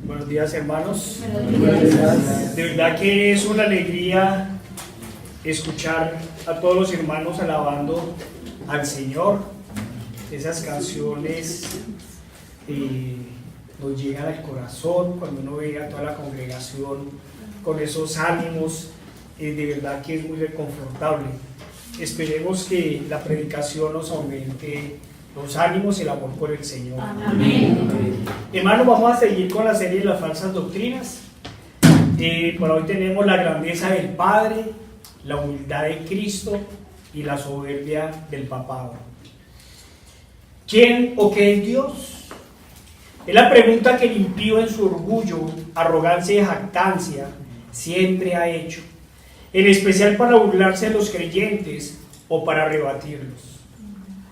Buenos días, hermanos. Buenos días. De verdad que es una alegría escuchar a todos los hermanos alabando al Señor. Esas canciones nos llegan al corazón cuando uno ve a toda la congregación con esos ánimos. De verdad que es muy reconfortable. Esperemos que la predicación nos aumente los ánimos y el amor por el Señor. Amén. Hermanos, vamos a seguir con la serie de las falsas doctrinas. Por hoy tenemos la grandeza del Padre, la humildad de Cristo y la soberbia del papado. ¿Quién o qué es Dios? Es la pregunta que el impío en su orgullo, arrogancia y jactancia siempre ha hecho, en especial para burlarse de los creyentes o para rebatirlos.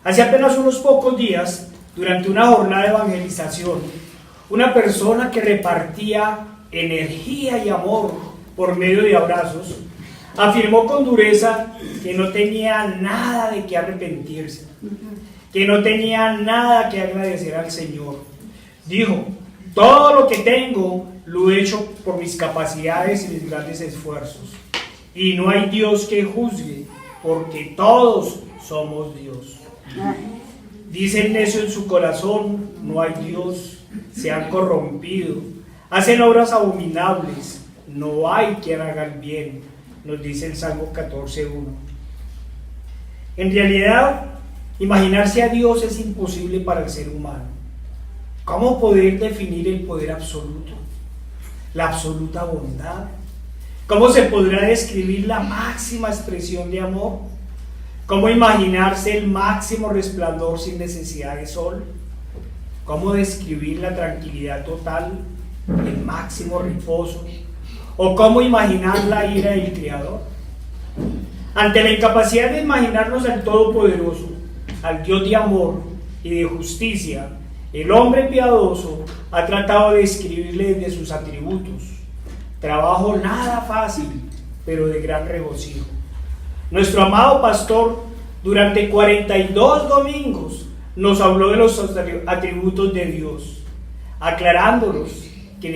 Hace apenas unos pocos días, durante una jornada de evangelización, una persona que repartía energía y amor por medio de abrazos, afirmó con dureza que no tenía nada de qué arrepentirse, que no tenía nada que agradecer al Señor. Dijo: todo lo que tengo lo he hecho por mis capacidades y mis grandes esfuerzos, y no hay Dios que juzgue, porque todos somos Dios. Dice el necio en su corazón: no hay Dios, se han corrompido, hacen obras abominables, no hay quien haga el bien, nos dice el Salmo 14:1. En realidad, imaginarse a Dios es imposible para el ser humano. ¿Cómo poder definir el poder absoluto? La absoluta bondad. ¿Cómo se podrá describir la máxima expresión de amor? ¿Cómo imaginarse el máximo resplandor sin necesidad de sol? ¿Cómo describir la tranquilidad total, el máximo reposo? ¿O cómo imaginar la ira del Creador? Ante la incapacidad de imaginarnos al Todopoderoso, al Dios de amor y de justicia, el hombre piadoso ha tratado de describirle desde sus atributos. Trabajo nada fácil, pero de gran regocijo. Nuestro amado pastor, durante 42 domingos, nos habló de los atributos de Dios, aclarándolos que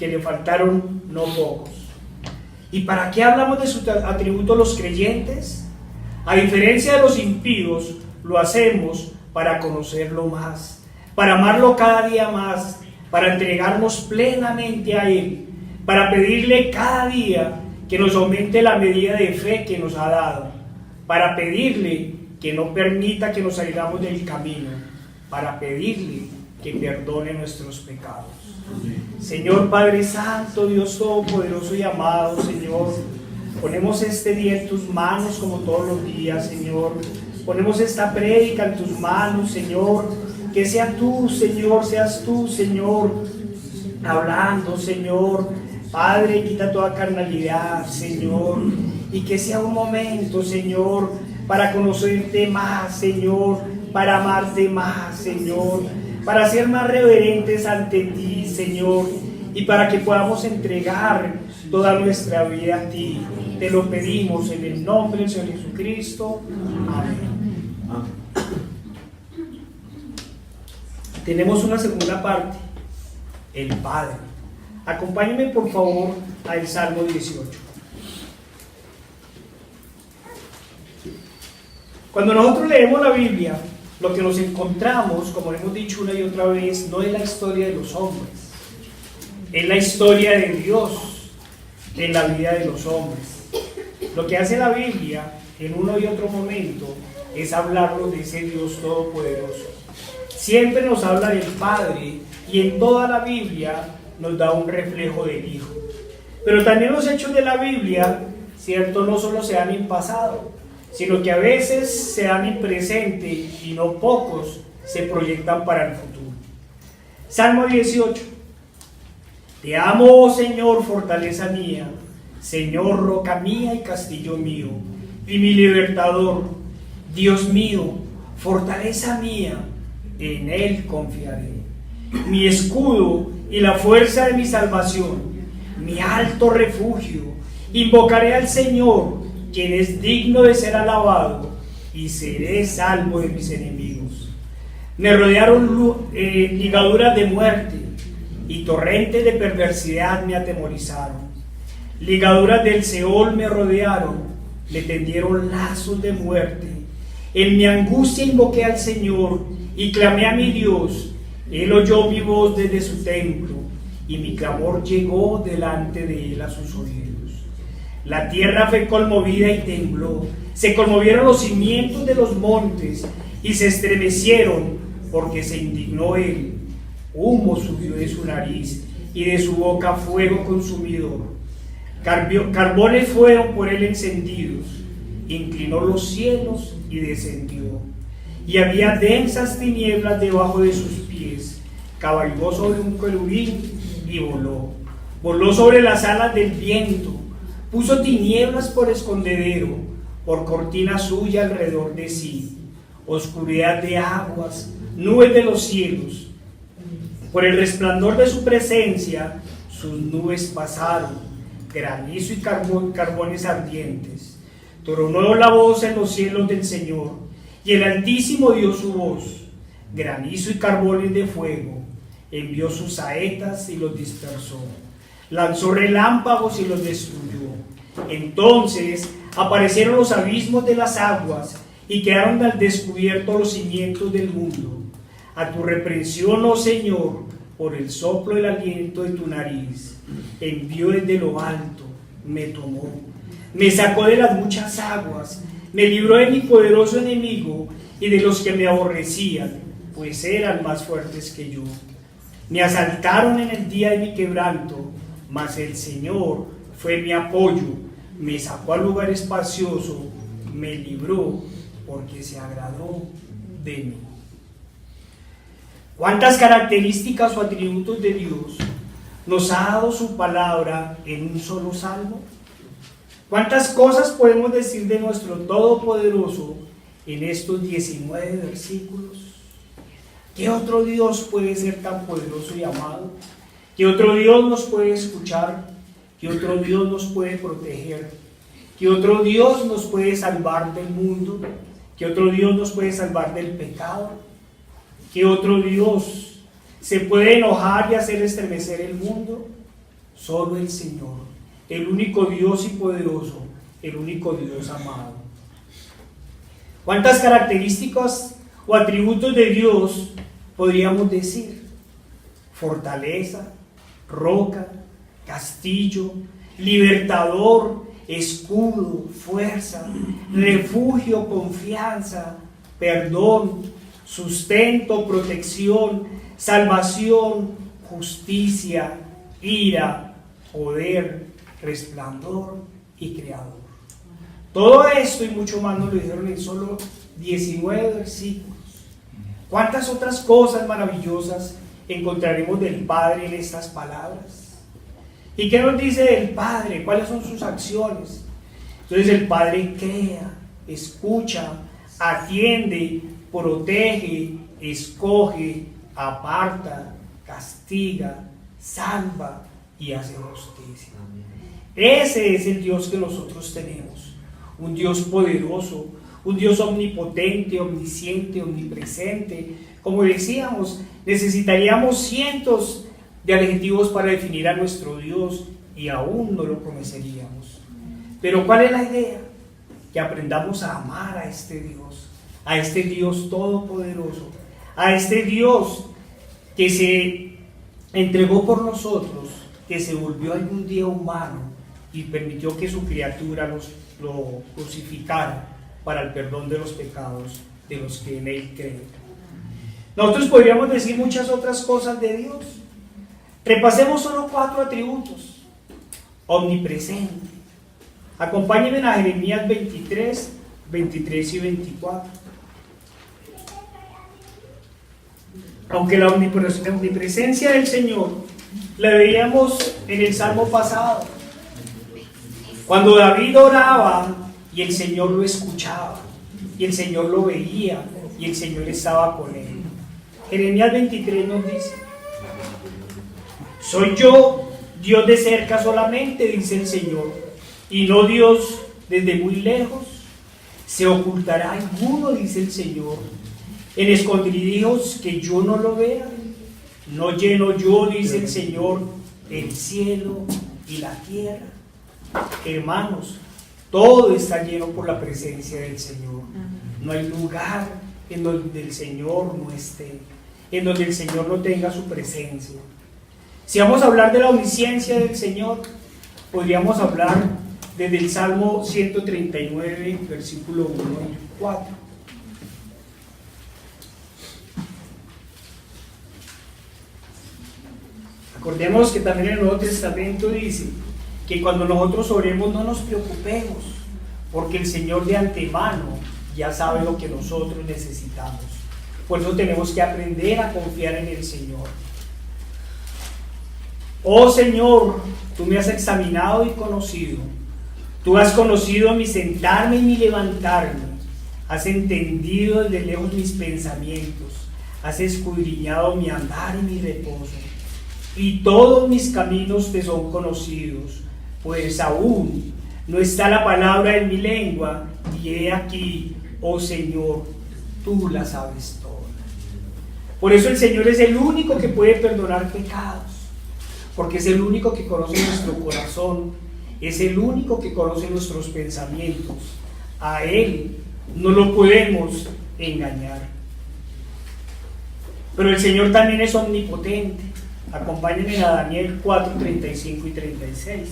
le faltaron no pocos. ¿Y para qué hablamos de sus atributos los creyentes? A diferencia de los impíos, lo hacemos para conocerlo más, para amarlo cada día más, para entregarnos plenamente a Él, para pedirle cada día que nos aumente la medida de fe que nos ha dado, para pedirle que no permita que nos salgamos del camino, para pedirle que perdone nuestros pecados. Señor Padre Santo, Dios Todopoderoso y amado, Señor, ponemos este día en tus manos como todos los días, Señor. Ponemos esta prédica en tus manos, Señor. Que sea tú, Señor, seas tú, Señor, hablando, Señor. Padre, quita toda carnalidad, Señor, y que sea un momento, Señor, para conocerte más, Señor, para amarte más, Señor, para ser más reverentes ante ti, Señor, y para que podamos entregar toda nuestra vida a ti. Te lo pedimos en el nombre del Señor Jesucristo. Amén. Tenemos una segunda parte, el Padre. Acompáñenme por favor al Salmo 18. Cuando nosotros leemos la Biblia, lo que nos encontramos, como hemos dicho una y otra vez, no es la historia de los hombres, es la historia de Dios en la vida de los hombres. Lo que hace la Biblia en uno y otro momento es hablarnos de ese Dios todopoderoso. Siempre nos habla del Padre y en toda la Biblia nos da un reflejo del Hijo. Pero también los hechos de la Biblia, cierto, no solo se dan en pasado, sino que a veces se dan en presente y no pocos se proyectan para el futuro. Salmo 18. Te amo, oh Señor, fortaleza mía, Señor, roca mía y castillo mío, y mi libertador, Dios mío, fortaleza mía, en Él confiaré. Mi escudo y la fuerza de mi salvación, mi alto refugio, invocaré al Señor, quien es digno de ser alabado, y seré salvo de mis enemigos. Me rodearon ligaduras de muerte, y torrentes de perversidad me atemorizaron. Ligaduras del Seol me rodearon, me tendieron lazos de muerte. En mi angustia invoqué al Señor y clamé a mi Dios. Él oyó mi voz desde su templo y mi clamor llegó delante de él a sus oídos. La tierra fue conmovida y tembló. Se conmovieron los cimientos de los montes y se estremecieron porque se indignó él. Humo subió de su nariz y de su boca fuego consumidor. Carbones fueron por él encendidos. Inclinó los cielos y descendió. Y había densas tinieblas debajo de sus pies. Cabalgó sobre un querubín y voló. Voló sobre las alas del viento. Puso tinieblas por escondedero, por cortina suya alrededor de sí. Oscuridad de aguas, nubes de los cielos. Por el resplandor de su presencia, sus nubes pasaron, granizo y carbones ardientes. Tronó la voz en los cielos del Señor, y el Altísimo dio su voz. Granizo y carbones de fuego. Envió sus saetas y los dispersó. Lanzó relámpagos y los destruyó. Entonces aparecieron los abismos de las aguas y quedaron al descubierto los cimientos del mundo. A tu reprensión, oh Señor, por el soplo del aliento de tu nariz, envió desde lo alto, me tomó, me sacó de las muchas aguas, me libró de mi poderoso enemigo y de los que me aborrecían, pues eran más fuertes que yo. Me asaltaron en el día de mi quebranto, mas el Señor fue mi apoyo, me sacó al lugar espacioso, me libró, porque se agradó de mí. ¿Cuántas características o atributos de Dios nos ha dado su palabra en un solo salmo? ¿Cuántas cosas podemos decir de nuestro Todopoderoso en estos 19 versículos? ¿Qué otro Dios puede ser tan poderoso y amado? ¿Qué otro Dios nos puede escuchar? ¿Qué otro Dios nos puede proteger? ¿Qué otro Dios nos puede salvar del mundo? ¿Qué otro Dios nos puede salvar del pecado? ¿Qué otro Dios se puede enojar y hacer estremecer el mundo? Solo el Señor, el único Dios y poderoso, el único Dios amado. ¿Cuántas características o atributos de Dios podríamos decir? Fortaleza, roca, castillo, libertador, escudo, fuerza, refugio, confianza, perdón, sustento, protección, salvación, justicia, ira, poder, resplandor y creador. Todo esto y mucho más nos lo dijeron en solo 19 versículos. ¿Cuántas otras cosas maravillosas encontraremos del Padre en estas palabras? ¿Y qué nos dice del Padre? ¿Cuáles son sus acciones? Entonces el Padre crea, escucha, atiende, protege, escoge, aparta, castiga, salva y hace justicia. Ese es el Dios que nosotros tenemos, un Dios poderoso, un Dios omnipotente, omnisciente, omnipresente. Como decíamos, necesitaríamos cientos de adjetivos para definir a nuestro Dios y aún no lo conoceríamos. Pero ¿cuál es la idea? Que aprendamos a amar a este Dios todopoderoso, a este Dios que se entregó por nosotros, que se volvió algún día humano y permitió que su criatura lo crucificara para el perdón de los pecados de los que en Él creen. Nosotros podríamos decir muchas otras cosas de Dios. Repasemos solo 4 atributos. Omnipresente. Acompáñenme a Jeremías 23, 23 y 24. Aunque la omnipresencia del Señor la veíamos en el Salmo pasado, cuando David oraba y el Señor lo escuchaba, y el Señor lo veía, y el Señor estaba con él. Jeremías 23 nos dice: soy yo, Dios de cerca solamente, dice el Señor, y no Dios desde muy lejos. ¿Se ocultará alguno, dice el Señor, en escondrijos que yo no lo vea? ¿No lleno yo, dice el Señor, el cielo y la tierra? Hermanos, todo está lleno por la presencia del Señor. No hay lugar en donde el Señor no esté, en donde el Señor no tenga su presencia. Si vamos a hablar de la omnisciencia del Señor, podríamos hablar desde el Salmo 139, versículo 1 y 4. Acordemos que también el Nuevo Testamento dice que cuando nosotros oremos no nos preocupemos, porque el Señor de antemano ya sabe lo que nosotros necesitamos. Por eso tenemos que aprender a confiar en el Señor. Oh Señor, tú me has examinado y conocido. Tú has conocido mi sentarme y mi levantarme. Has entendido desde lejos mis pensamientos. Has escudriñado mi andar y mi reposo. Y todos mis caminos te son conocidos, pues aún no está la palabra en mi lengua, y he aquí, oh Señor, tú la sabes toda. Por eso el Señor es el único que puede perdonar pecados, porque es el único que conoce nuestro corazón, es el único que conoce nuestros pensamientos. A Él no lo podemos engañar. Pero el Señor también es omnipotente. Acompáñenme a Daniel 4, 35 y 36.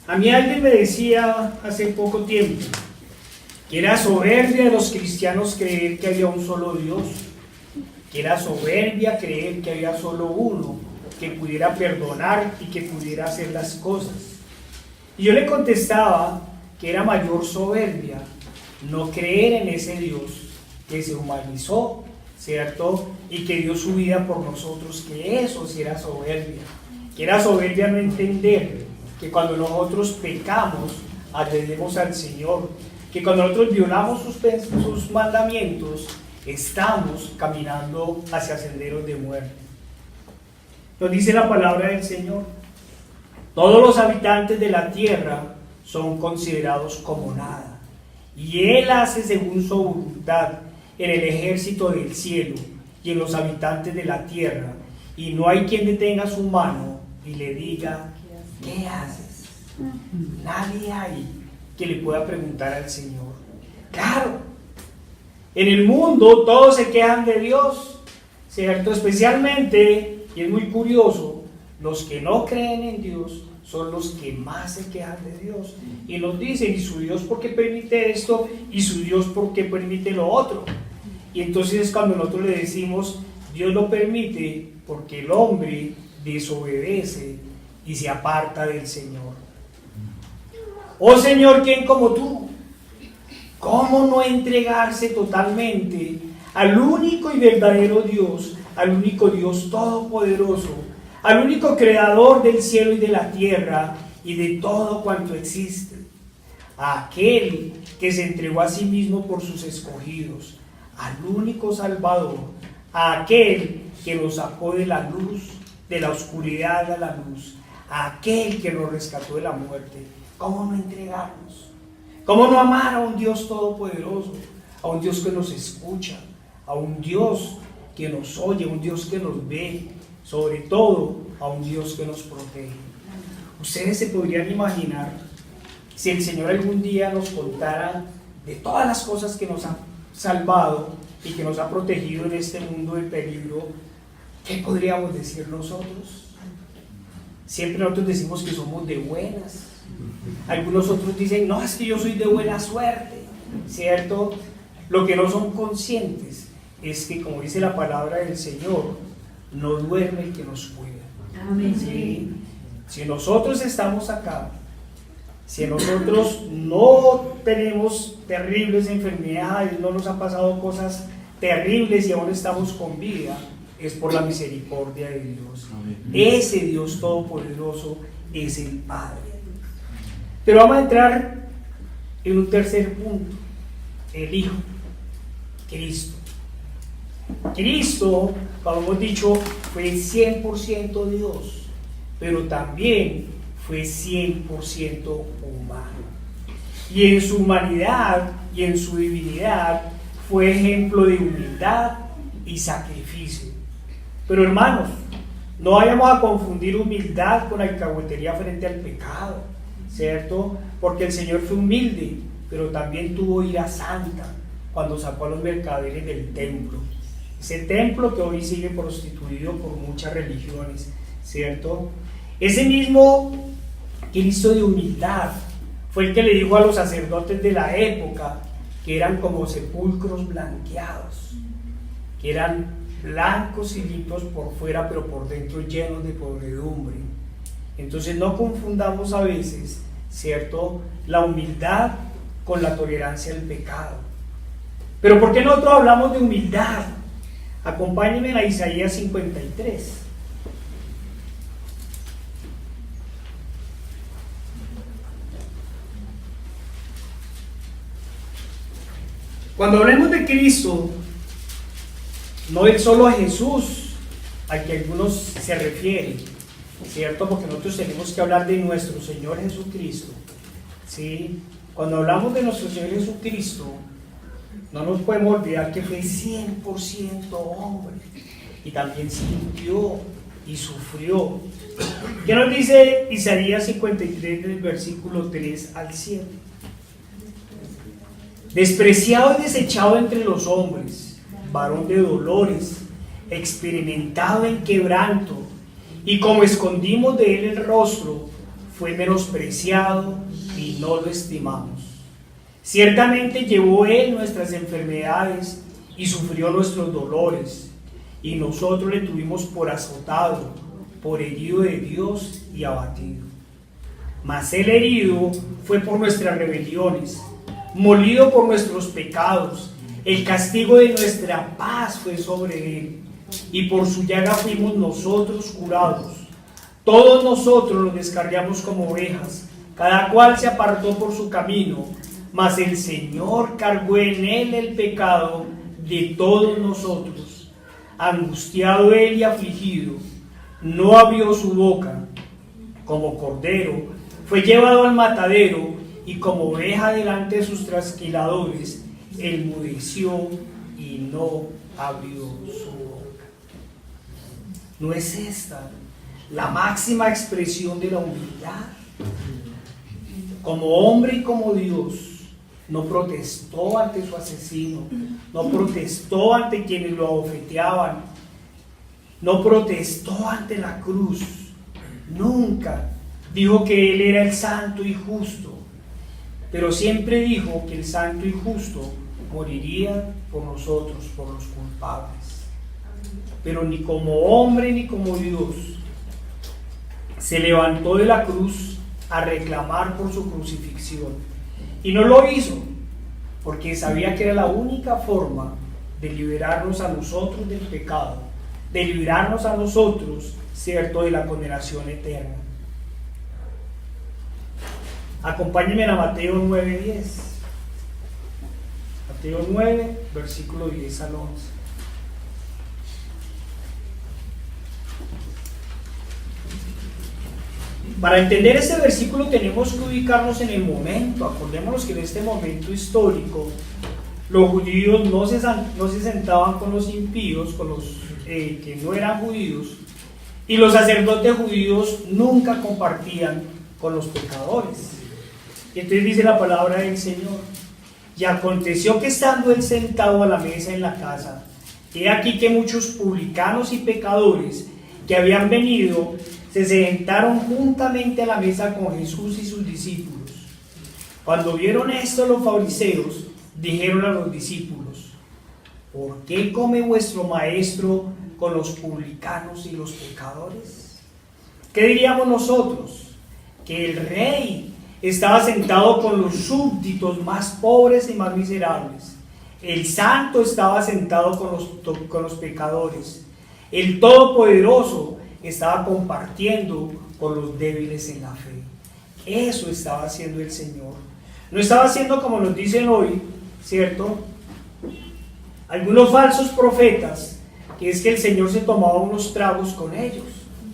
A mí alguien me decía hace poco tiempo que era soberbia de los cristianos creer que había un solo Dios, que era soberbia creer que había solo uno que pudiera perdonar y que pudiera hacer las cosas. Y yo le contestaba que era mayor soberbia no creer en ese Dios que se humanizó, ¿cierto? Y que dio su vida por nosotros, que eso sí era soberbia, que era soberbia no entender que cuando nosotros pecamos, agredimos al Señor, que cuando nosotros violamos sus mandamientos, estamos caminando hacia senderos de muerte. Nos dice la palabra del Señor: todos los habitantes de la tierra son considerados como nada, y Él hace según su voluntad en el ejército del cielo y en los habitantes de la tierra, y no hay quien detenga su mano y le diga: ¿qué haces? Nadie hay que le pueda preguntar al Señor. Claro, en el mundo todos se quejan de Dios, ¿cierto? Especialmente, y es muy curioso, los que no creen en Dios son los que más se quejan de Dios. Y nos dicen: ¿y su Dios por qué permite esto? ¿Y su Dios por qué permite lo otro? Y entonces es cuando nosotros le decimos: Dios lo permite porque el hombre desobedece y se aparta del Señor. Oh Señor, ¿quién como tú? ¿Cómo no entregarse totalmente al único y verdadero Dios, al único Dios todopoderoso, al único creador del cielo y de la tierra y de todo cuanto existe? A aquel que se entregó a sí mismo por sus escogidos, al único Salvador, a aquel que nos sacó de la luz, de la oscuridad a la luz, a aquel que nos rescató de la muerte. ¿Cómo no entregarnos? ¿Cómo no amar a un Dios todopoderoso? A un Dios que nos escucha, a un Dios que nos oye, a un Dios que nos ve, sobre todo a un Dios que nos protege. Ustedes se podrían imaginar si el Señor algún día nos contara de todas las cosas que nos ha salvado y que nos ha protegido en este mundo de peligro. ¿Qué podríamos decir nosotros? Siempre nosotros decimos que somos de buenas. Algunos otros dicen: no, es que yo soy de buena suerte, ¿cierto? Lo que no son conscientes es que, como dice la palabra del Señor, no duerme el que nos cuida. Amén. ¿Sí? Si nosotros estamos acá, si nosotros no tenemos terribles enfermedades, no nos han pasado cosas terribles y aún estamos con vida, es por la misericordia de Dios. Ese Dios todopoderoso es el Padre. Pero vamos a entrar en un tercer punto: el Hijo, Cristo. Cristo, como hemos dicho, fue 100% Dios, pero también fue 100% humano. Y en su humanidad y en su divinidad fue ejemplo de humildad y sacrificio. Pero hermanos, no vayamos a confundir humildad con alcahuetería frente al pecado, ¿cierto? Porque el Señor fue humilde, pero también tuvo ira santa cuando sacó a los mercaderes del templo. Ese templo que hoy sigue prostituido por muchas religiones, ¿cierto? Ese mismo Cristo de humildad fue el que le dijo a los sacerdotes de la época que eran como sepulcros blanqueados, que eran blancos y limpios por fuera, pero por dentro llenos de podredumbre. Entonces no confundamos a veces, ¿cierto?, la humildad con la tolerancia al pecado. Pero ¿por qué nosotros hablamos de humildad? Acompáñenme a Isaías 53. Cuando hablemos de Cristo, no es solo a Jesús al que algunos se refieren, ¿cierto? Porque nosotros tenemos que hablar de nuestro Señor Jesucristo, ¿sí? Cuando hablamos de nuestro Señor Jesucristo, no nos podemos olvidar que fue 100% hombre y también sintió y sufrió. ¿Qué nos dice Isaías 53 del versículo 3 al 7? Despreciado y desechado entre los hombres, varón de dolores, experimentado en quebranto, y como escondimos de él el rostro, fue menospreciado y no lo estimamos. Ciertamente llevó él nuestras enfermedades y sufrió nuestros dolores, y nosotros le tuvimos por azotado, por herido de Dios y abatido. Mas el herido fue por nuestras rebeliones, molido por nuestros pecados. El castigo de nuestra paz fue sobre él, y por su llaga fuimos nosotros curados. Todos nosotros nos descarriamos como ovejas, cada cual se apartó por su camino, mas el Señor cargó en él el pecado de todos nosotros. Angustiado él y afligido, no abrió su boca. Como cordero fue llevado al matadero, y como oveja delante de sus trasquiladores, enmudeció y no abrió su boca. ¿No es esta la máxima expresión de la humildad? Como hombre y como Dios, no protestó ante su asesino, no protestó ante quienes lo abofeteaban, no protestó ante la cruz, nunca dijo que él era el santo y justo, pero siempre dijo que el santo y justo moriría por nosotros, por los culpables. Pero ni como hombre ni como Dios se levantó de la cruz a reclamar por su crucifixión. Y no lo hizo porque sabía que era la única forma de liberarnos a nosotros del pecado, de liberarnos a nosotros, ¿cierto?, de la condenación eterna. Acompáñenme a Mateo 9:10. Mateo 9, versículo 10 al 11. Para entender este versículo tenemos que ubicarnos en el momento. Acordémonos que en este momento histórico los judíos no se sentaban con los impíos, con los que no eran judíos, y los sacerdotes judíos nunca compartían con los pecadores. Y entonces dice la palabra del Señor: y aconteció que estando él sentado a la mesa en la casa, he aquí que muchos publicanos y pecadores que habían venido se sentaron juntamente a la mesa con Jesús y sus discípulos. Cuando vieron esto, los fariseos dijeron a los discípulos: ¿por qué come vuestro maestro con los publicanos y los pecadores? ¿Qué diríamos nosotros? Que el rey estaba sentado con los súbditos más pobres y más miserables. El santo estaba sentado con los pecadores. El todopoderoso estaba compartiendo con los débiles en la fe. Eso estaba haciendo el Señor. No estaba haciendo como nos dicen hoy, ¿cierto? Algunos falsos profetas, que es que el Señor se tomaba unos tragos con ellos,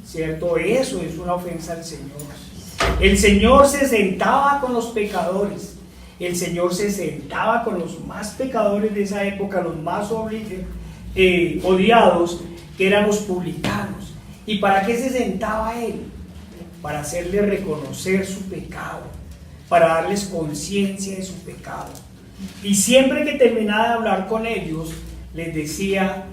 ¿cierto? Eso es una ofensa al Señor. El Señor se sentaba con los pecadores, el Señor se sentaba con los más pecadores de esa época, los más odiados, que eran los publicanos. ¿Y para qué se sentaba Él? Para hacerles reconocer su pecado, para darles conciencia de su pecado. Y siempre que terminaba de hablar con ellos, les decía: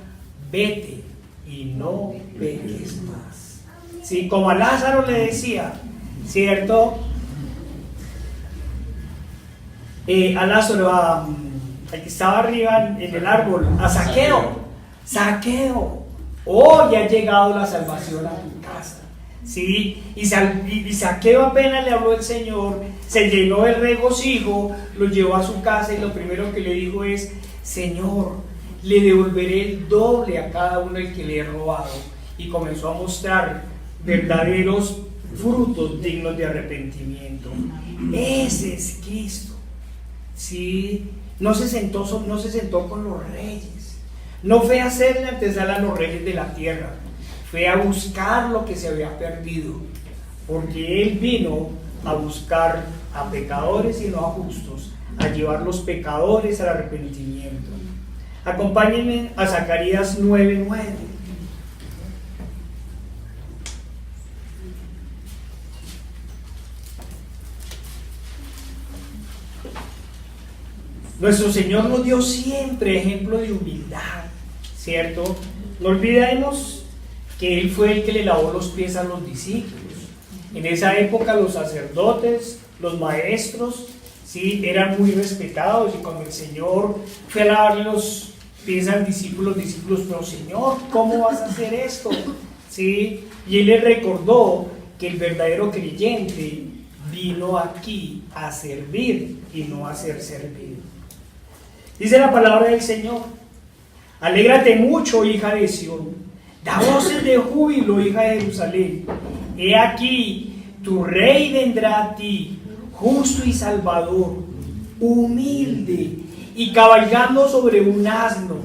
vete y no peques más. ¿Sí? Como a Lázaro le decía, ¿cierto? A Lázaro, al que estaba arriba en el árbol, a Zaqueo: Zaqueo, hoy ha llegado la salvación a tu casa. ¿Sí? Y Zaqueo apenas le habló el Señor, se llenó de regocijo, lo llevó a su casa y lo primero que le dijo es: Señor, le devolveré el doble a cada uno el que le he robado. Y comenzó a mostrar verdaderos frutos dignos de arrepentimiento. Ese es Cristo. ¿Sí? No se sentó con los reyes, no fue a hacerle antesala a los reyes de la tierra, fue a buscar lo que se había perdido, porque Él vino a buscar a pecadores y no a justos, a llevar los pecadores al arrepentimiento. Acompáñenme a Zacarías 9:9. Nuestro Señor nos dio siempre ejemplo de humildad, ¿cierto? No olvidemos que Él fue el que le lavó los pies a los discípulos. En esa época los sacerdotes, los maestros, ¿sí?, eran muy respetados, y cuando el Señor fue a lavarle los pies al discípulo, los discípulos: pero Señor, ¿cómo vas a hacer esto? ¿Sí? Y Él les recordó que el verdadero creyente vino aquí a servir y no a ser servido. Dice la palabra del Señor: alégrate mucho, hija de Sión, da voces de júbilo, hija de Jerusalén. He aquí, tu rey vendrá a ti, justo y salvador, humilde, y cabalgando sobre un asno,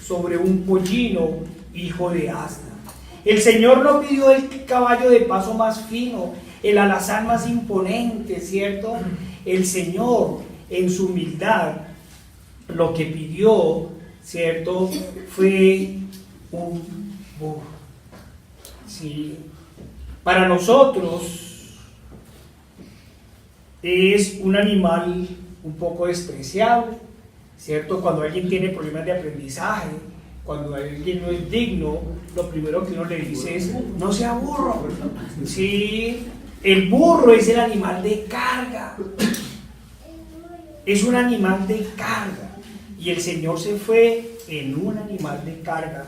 sobre un pollino, hijo de asna. El Señor no pidió el caballo de paso más fino, el alazán más imponente, ¿cierto? El Señor, en su humildad, lo que pidió, ¿cierto?, fue un burro. ¿Sí? Para nosotros es un animal un poco despreciable, ¿cierto? Cuando alguien tiene problemas de aprendizaje, cuando alguien no es digno, lo primero que uno le dice es: no sea burro. ¿Sí? El burro es el animal de carga, es un animal de carga. Y el Señor se fue en un animal de carga.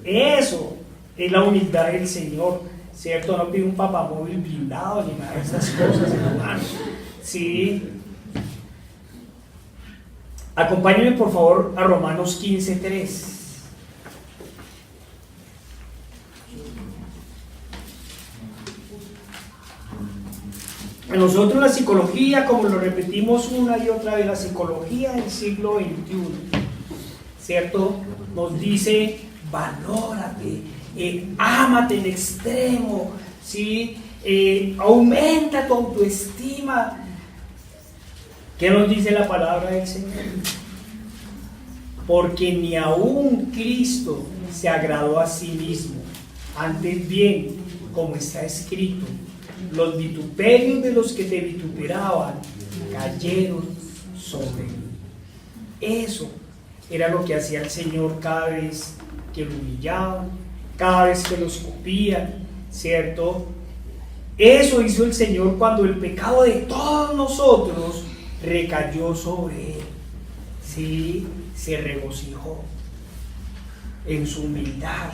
Eso es la humildad del Señor, ¿cierto? No pide un papamóvil blindado ni nada de esas cosas, hermano. ¿Sí? Acompáñenme por favor a Romanos 15:3. A nosotros la psicología, como lo repetimos una y otra vez, la psicología del siglo XXI, ¿cierto?, nos dice: valórate, ámate en extremo, ¿sí? Aumenta tu autoestima. ¿Qué nos dice la palabra del Señor? Porque ni aún Cristo se agradó a sí mismo, antes bien, como está escrito: los vituperios de los que te vituperaban cayeron sobre mí. Eso era lo que hacía el Señor cada vez que lo humillaban, cada vez que lo escupían, ¿cierto? Eso hizo el Señor cuando el pecado de todos nosotros recayó sobre Él. Sí, se regocijó en su humildad,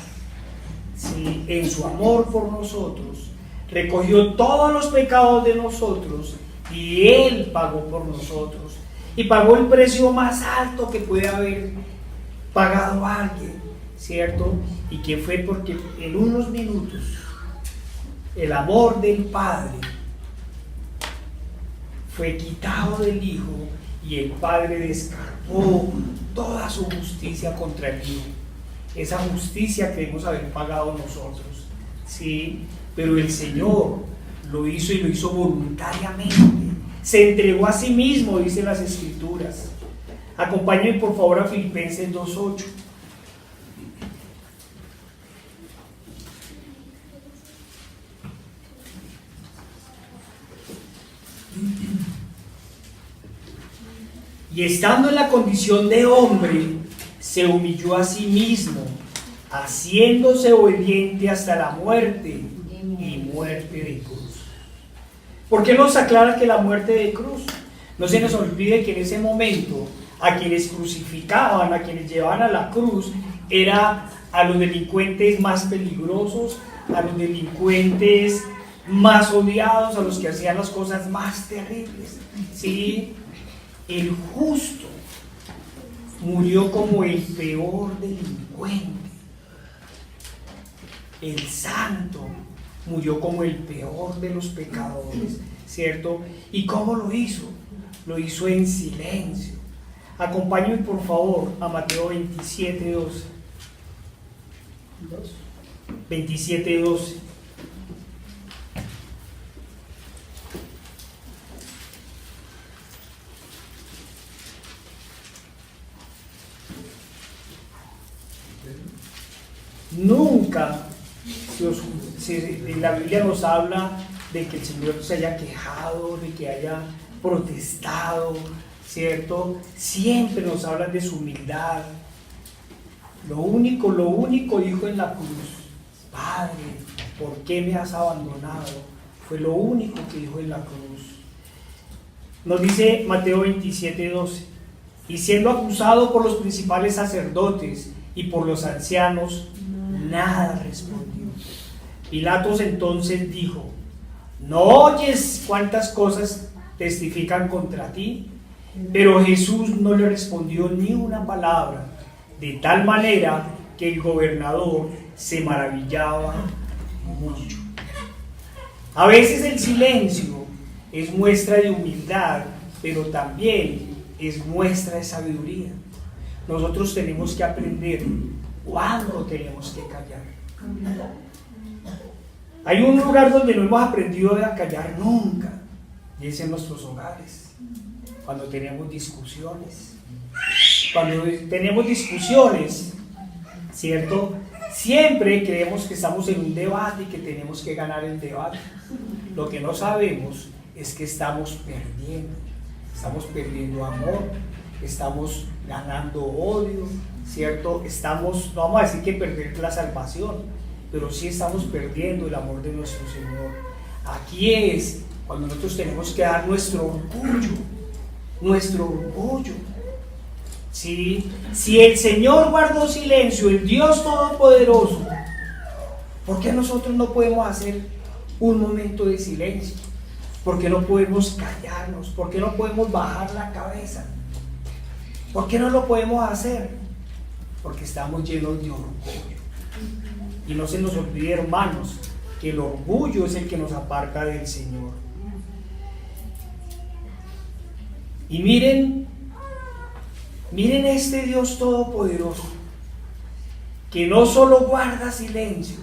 sí, en su amor por nosotros. Recogió todos los pecados de nosotros y Él pagó por nosotros. Y pagó el precio más alto que puede haber pagado alguien, ¿cierto? Y que fue porque en unos minutos el amor del Padre fue quitado del Hijo y el Padre descargó toda su justicia contra el Hijo. Esa justicia que debemos haber pagado nosotros, ¿sí? Pero el Señor lo hizo y lo hizo voluntariamente. Se entregó a sí mismo, dicen las Escrituras. Acompáñenme por favor a Filipenses 2:8. Y estando en la condición de hombre, se humilló a sí mismo, haciéndose obediente hasta la muerte y muerte de cruz. ¿Por qué nos aclara que la muerte de cruz? No se nos olvide que en ese momento a quienes crucificaban, a quienes llevaban a la cruz, era a los delincuentes más peligrosos, a los delincuentes más odiados, a los que hacían las cosas más terribles, ¿sí? El justo murió como el peor delincuente. El santo murió como el peor de los pecadores, ¿cierto? ¿Y cómo lo hizo? Lo hizo en silencio. Acompáñenme por favor a Mateo 27:12. 27:12. Nunca la Biblia nos habla de que el Señor se haya quejado, de que haya protestado, ¿cierto? Siempre nos habla de su humildad. Lo único dijo en la cruz: Padre, ¿por qué me has abandonado? Fue lo único que dijo en la cruz. Nos dice Mateo 27:12: y siendo acusado por los principales sacerdotes y por los ancianos, nada respondió. Pilatos entonces dijo: ¿no oyes cuántas cosas testifican contra ti? Pero Jesús no le respondió ni una palabra, de tal manera que el gobernador se maravillaba mucho. A veces el silencio es muestra de humildad, pero también es muestra de sabiduría. Nosotros tenemos que aprender cuándo tenemos que callar. Hay un lugar donde no hemos aprendido a callar nunca, y es en nuestros hogares. Cuando tenemos discusiones, ¿cierto? Siempre creemos que estamos en un debate y que tenemos que ganar el debate. Lo que no sabemos es que estamos perdiendo amor, estamos ganando odio, ¿cierto? No vamos a decir que perder la salvación, pero sí estamos perdiendo el amor de nuestro Señor. Aquí es cuando nosotros tenemos que dar nuestro orgullo. ¿Sí? Si el Señor guardó silencio, el Dios Todopoderoso, ¿por qué nosotros no podemos hacer un momento de silencio? ¿Por qué no podemos callarnos? ¿Por qué no podemos bajar la cabeza? ¿Por qué no lo podemos hacer? Porque estamos llenos de orgullo. Y no se nos olvide, hermanos, que el orgullo es el que nos aparta del Señor. Y miren este Dios Todopoderoso, que no solo guarda silencio,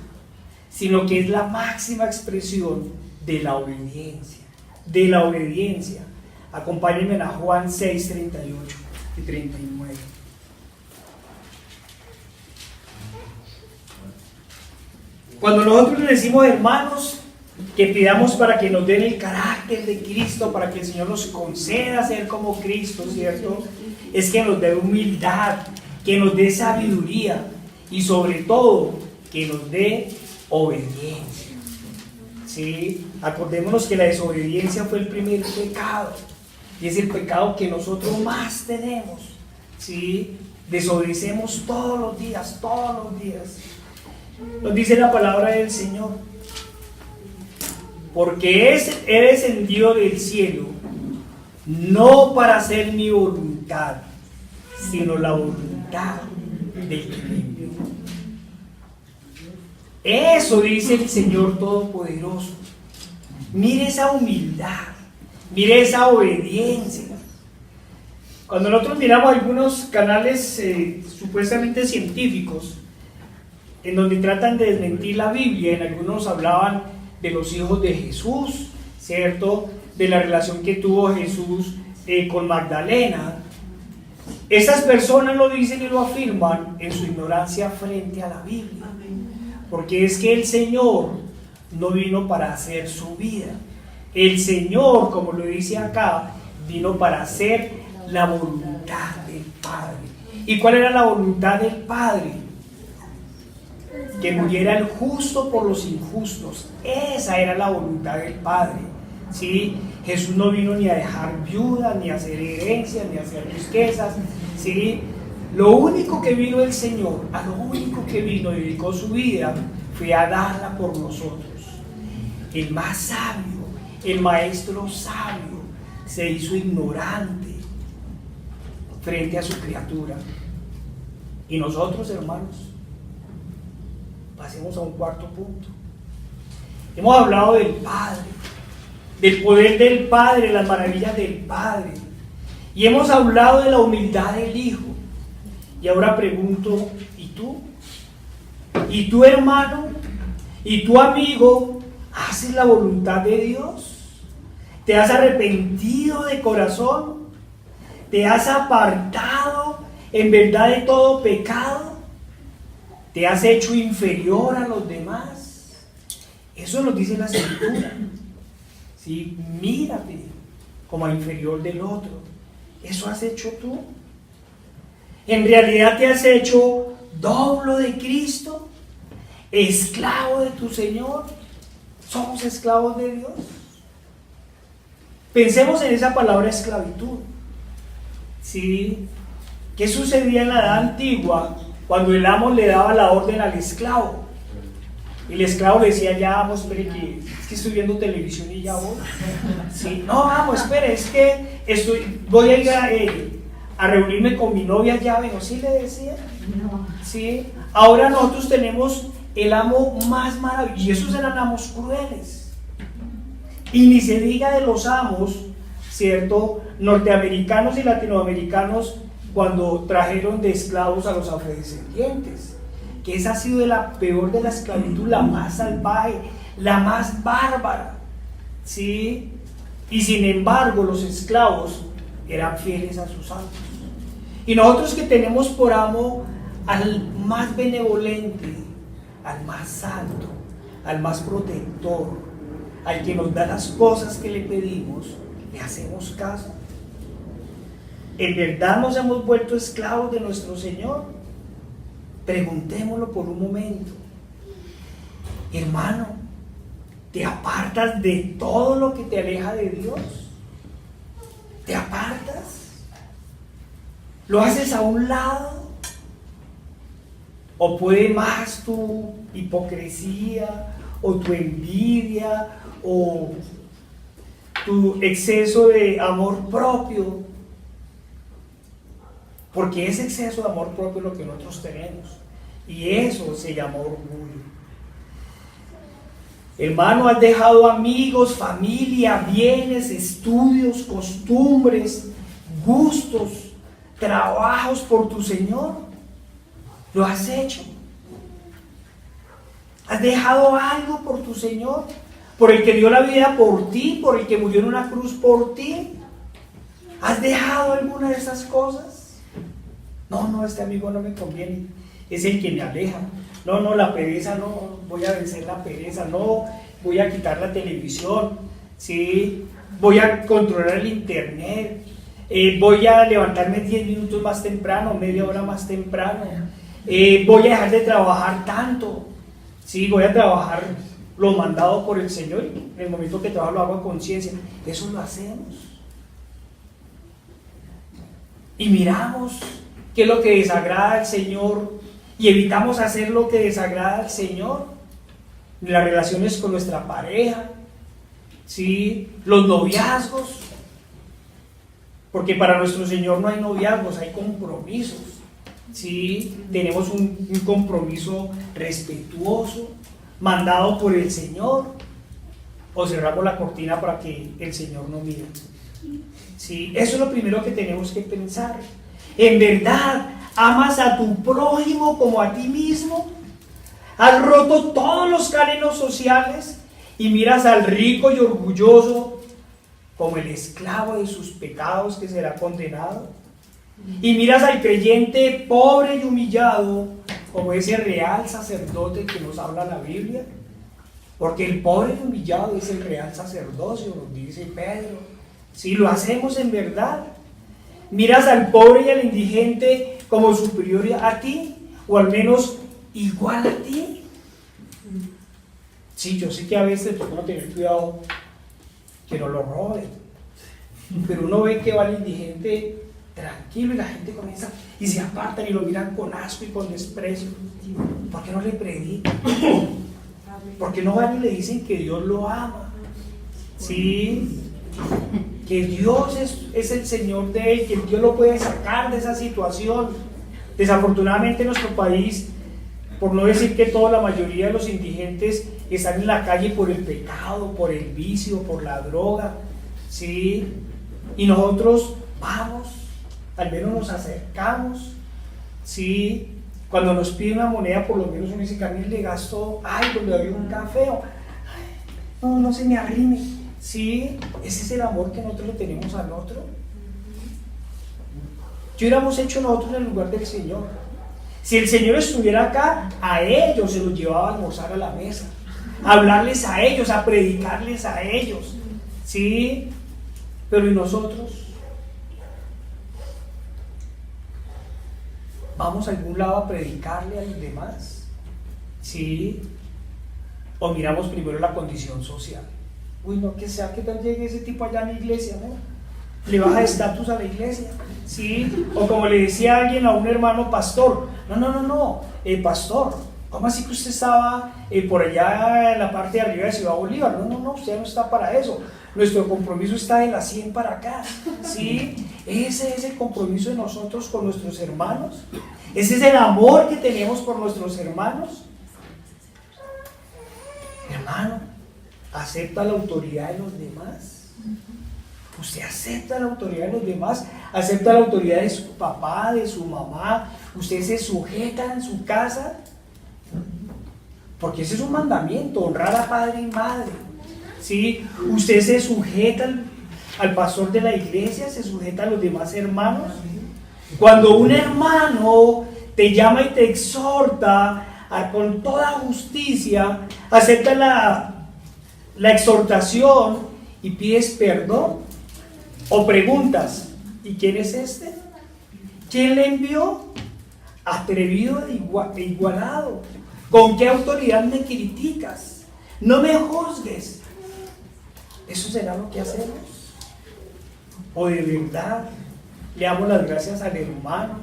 sino que es la máxima expresión de la obediencia. Acompáñenme a Juan 6, 38 y 39. Cuando nosotros le decimos, hermanos, que pidamos para que nos den el carácter de Cristo, para que el Señor nos conceda ser como Cristo, ¿cierto? Es que nos dé humildad, que nos dé sabiduría y sobre todo que nos dé obediencia. ¿Sí? Acordémonos que la desobediencia fue el primer pecado y es el pecado que nosotros más tenemos. ¿Sí? Desobedecemos todos los días. Nos dice la palabra del Señor: porque eres descendido del cielo, no para hacer mi voluntad, sino la voluntad del que me envió. Eso dice el Señor Todopoderoso. Mire esa humildad, mire esa obediencia. Cuando nosotros miramos algunos canales supuestamente científicos, en donde tratan de desmentir la Biblia, en algunos hablaban de los hijos de Jesús, ¿cierto? De la relación que tuvo Jesús con Magdalena. Esas personas lo dicen y lo afirman en su ignorancia frente a la Biblia. Porque es que el Señor no vino para hacer su vida. El Señor, como lo dice acá, vino para hacer la voluntad del Padre. ¿Y cuál era la voluntad del Padre? Que muriera el justo por los injustos. Esa era la voluntad del Padre. ¿Sí? Jesús no vino ni a dejar viudas, ni a hacer herencias, ni a hacer riquezas. ¿Sí? Lo único que vino el Señor, a lo único que vino y dedicó su vida, fue a darla por nosotros. El más sabio, el maestro sabio, se hizo ignorante frente a su criatura. Y nosotros, hermanos, pasemos a un cuarto punto. Hemos hablado del Padre, del poder del Padre, las maravillas del Padre, y hemos hablado de la humildad del Hijo. Y ahora pregunto, ¿y tú? ¿Y tu hermano? ¿Y tu amigo? ¿Haces la voluntad de Dios? ¿Te has arrepentido de corazón? ¿Te has apartado en verdad de todo pecado? ¿Te has hecho inferior a los demás? Eso nos dice la Escritura. ¿Sí? Mírate como inferior del otro. ¿Eso has hecho tú? ¿En realidad te has hecho doblo de Cristo? ¿Esclavo de tu Señor? ¿Somos esclavos de Dios? Pensemos en esa palabra esclavitud. ¿Sí? ¿Qué sucedía en la edad antigua cuando el amo le daba la orden al esclavo? Y el esclavo le decía, ya amo, espere, que es que estoy viendo televisión y ya voy. ¿Sí? No, amo, espere, es que voy a ir a reunirme con mi novia, ya vengo. ¿Sí le decía? ¿Sí? Ahora nosotros tenemos el amo más maravilloso, y esos eran amos crueles. Y ni se diga de los amos, ¿cierto?, norteamericanos y latinoamericanos, cuando trajeron de esclavos a los afrodescendientes, que esa ha sido la peor de la esclavitud, la más salvaje, la más bárbara, ¿sí? Y sin embargo los esclavos eran fieles a sus amos. Y nosotros que tenemos por amo al más benevolente, al más santo, al más protector, al que nos da las cosas que le pedimos, ¿le hacemos caso? ¿En verdad nos hemos vuelto esclavos de nuestro Señor? Preguntémoslo por un momento. Hermano, ¿te apartas de todo lo que te aleja de Dios? ¿Te apartas? ¿Lo haces a un lado? ¿O puede más tu hipocresía, o tu envidia, o tu exceso de amor propio? Porque ese exceso de amor propio es lo que nosotros tenemos. Y eso se llama orgullo. Hermano, has dejado amigos, familia, bienes, estudios, costumbres, gustos, trabajos por tu Señor. ¿Lo has hecho? ¿Has dejado algo por tu Señor? ¿Por el que dio la vida por ti? ¿Por el que murió en una cruz por ti? ¿Has dejado alguna de esas cosas? No, este amigo no me conviene, es el que me aleja. No, la pereza, no, voy a vencer la pereza, no, voy a quitar la televisión, ¿sí? Voy a controlar el internet, voy a levantarme 10 minutos más temprano, media hora más temprano, voy a dejar de trabajar tanto, ¿sí? Voy a trabajar lo mandado por el Señor, en el momento que trabajo lo hago a conciencia. Eso lo hacemos. Y miramos qué es lo que desagrada al Señor y evitamos hacer lo que desagrada al Señor. Las relaciones con nuestra pareja, ¿sí? Los noviazgos, porque para nuestro Señor no hay noviazgos, hay compromisos, ¿sí? Tenemos un compromiso respetuoso, mandado por el Señor, o cerramos la cortina para que el Señor no mire. Sí, eso es lo primero que tenemos que pensar. En verdad, ¿amas a tu prójimo como a ti mismo? ¿Has roto todos los cánones sociales y miras al rico y orgulloso como el esclavo de sus pecados que será condenado? ¿Y miras al creyente pobre y humillado como ese real sacerdote que nos habla la Biblia? Porque el pobre y humillado es el real sacerdocio, nos dice Pedro. Si lo hacemos en verdad, miras al pobre y al indigente como superior a ti, o al menos igual a ti. Sí, yo sé que a veces uno tiene que tener cuidado que no lo roben, pero uno ve que va el indigente tranquilo y la gente comienza y se apartan y lo miran con asco y con desprecio. ¿Por qué no le predican? ¿Por qué no van y le dicen que Dios lo ama? Sí, que Dios es el Señor de él, que Dios lo puede sacar de esa situación. Desafortunadamente en nuestro país, por no decir que toda la mayoría de los indigentes están en la calle por el pecado, por el vicio, por la droga, ¿sí? Y nosotros vamos, al menos nos acercamos, ¿sí? Cuando nos piden una moneda, por lo menos uno dice, Camil, le gasto algo, le doy un café, no se me arrime, ¿sí? Ese es el amor que nosotros le tenemos al otro. ¿Qué hubiéramos hecho nosotros en el lugar del Señor? Si el Señor estuviera acá, a ellos se los llevaba a almorzar a la mesa, a hablarles a ellos, a predicarles a ellos, ¿sí? Pero ¿y nosotros? ¿Vamos a algún lado a predicarle a los demás? ¿Sí? ¿O miramos primero la condición social? Uy, no, que sea que tal llegue ese tipo allá a la iglesia, ¿no? Le baja estatus a la iglesia, ¿sí? O como le decía alguien a un hermano pastor, no, pastor, ¿cómo así que usted estaba por allá en la parte de arriba de Ciudad Bolívar? No, usted no está para eso. Nuestro compromiso está de la 100 para acá, ¿sí? Ese es el compromiso de nosotros con nuestros hermanos. Ese es el amor que tenemos por nuestros hermanos. Hermano, ¿acepta la autoridad de los demás? ¿Usted acepta la autoridad de los demás? ¿Acepta la autoridad de su papá, de su mamá? ¿Usted se sujeta en su casa? Porque ese es un mandamiento, honrar a padre y madre. ¿Sí? ¿Usted se sujeta al pastor de la iglesia? ¿Se sujeta a los demás hermanos? Cuando un hermano te llama y te exhorta con toda justicia, acepta la exhortación y pides perdón, o preguntas, ¿y quién es este? ¿Quién le envió? Atrevido e igualado. ¿Con qué autoridad me criticas? No me juzgues. ¿Eso será lo que hacemos? ¿O de verdad le damos las gracias al hermano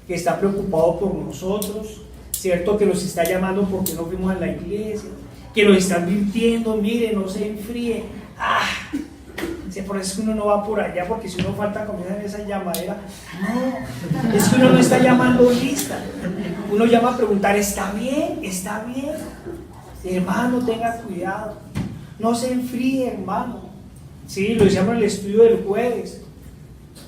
que está preocupado por nosotros, cierto, que nos está llamando porque no fuimos a la iglesia, que nos está advirtiendo, mire, no se enfríe? Por eso es que uno no va por allá, porque si uno falta comida en esa llamadera, no, es que uno no está llamando lista, uno llama a preguntar, ¿está bien? ¿Está bien? Hermano, tenga cuidado, no se enfríe, hermano. Sí, lo decíamos en el estudio del jueves.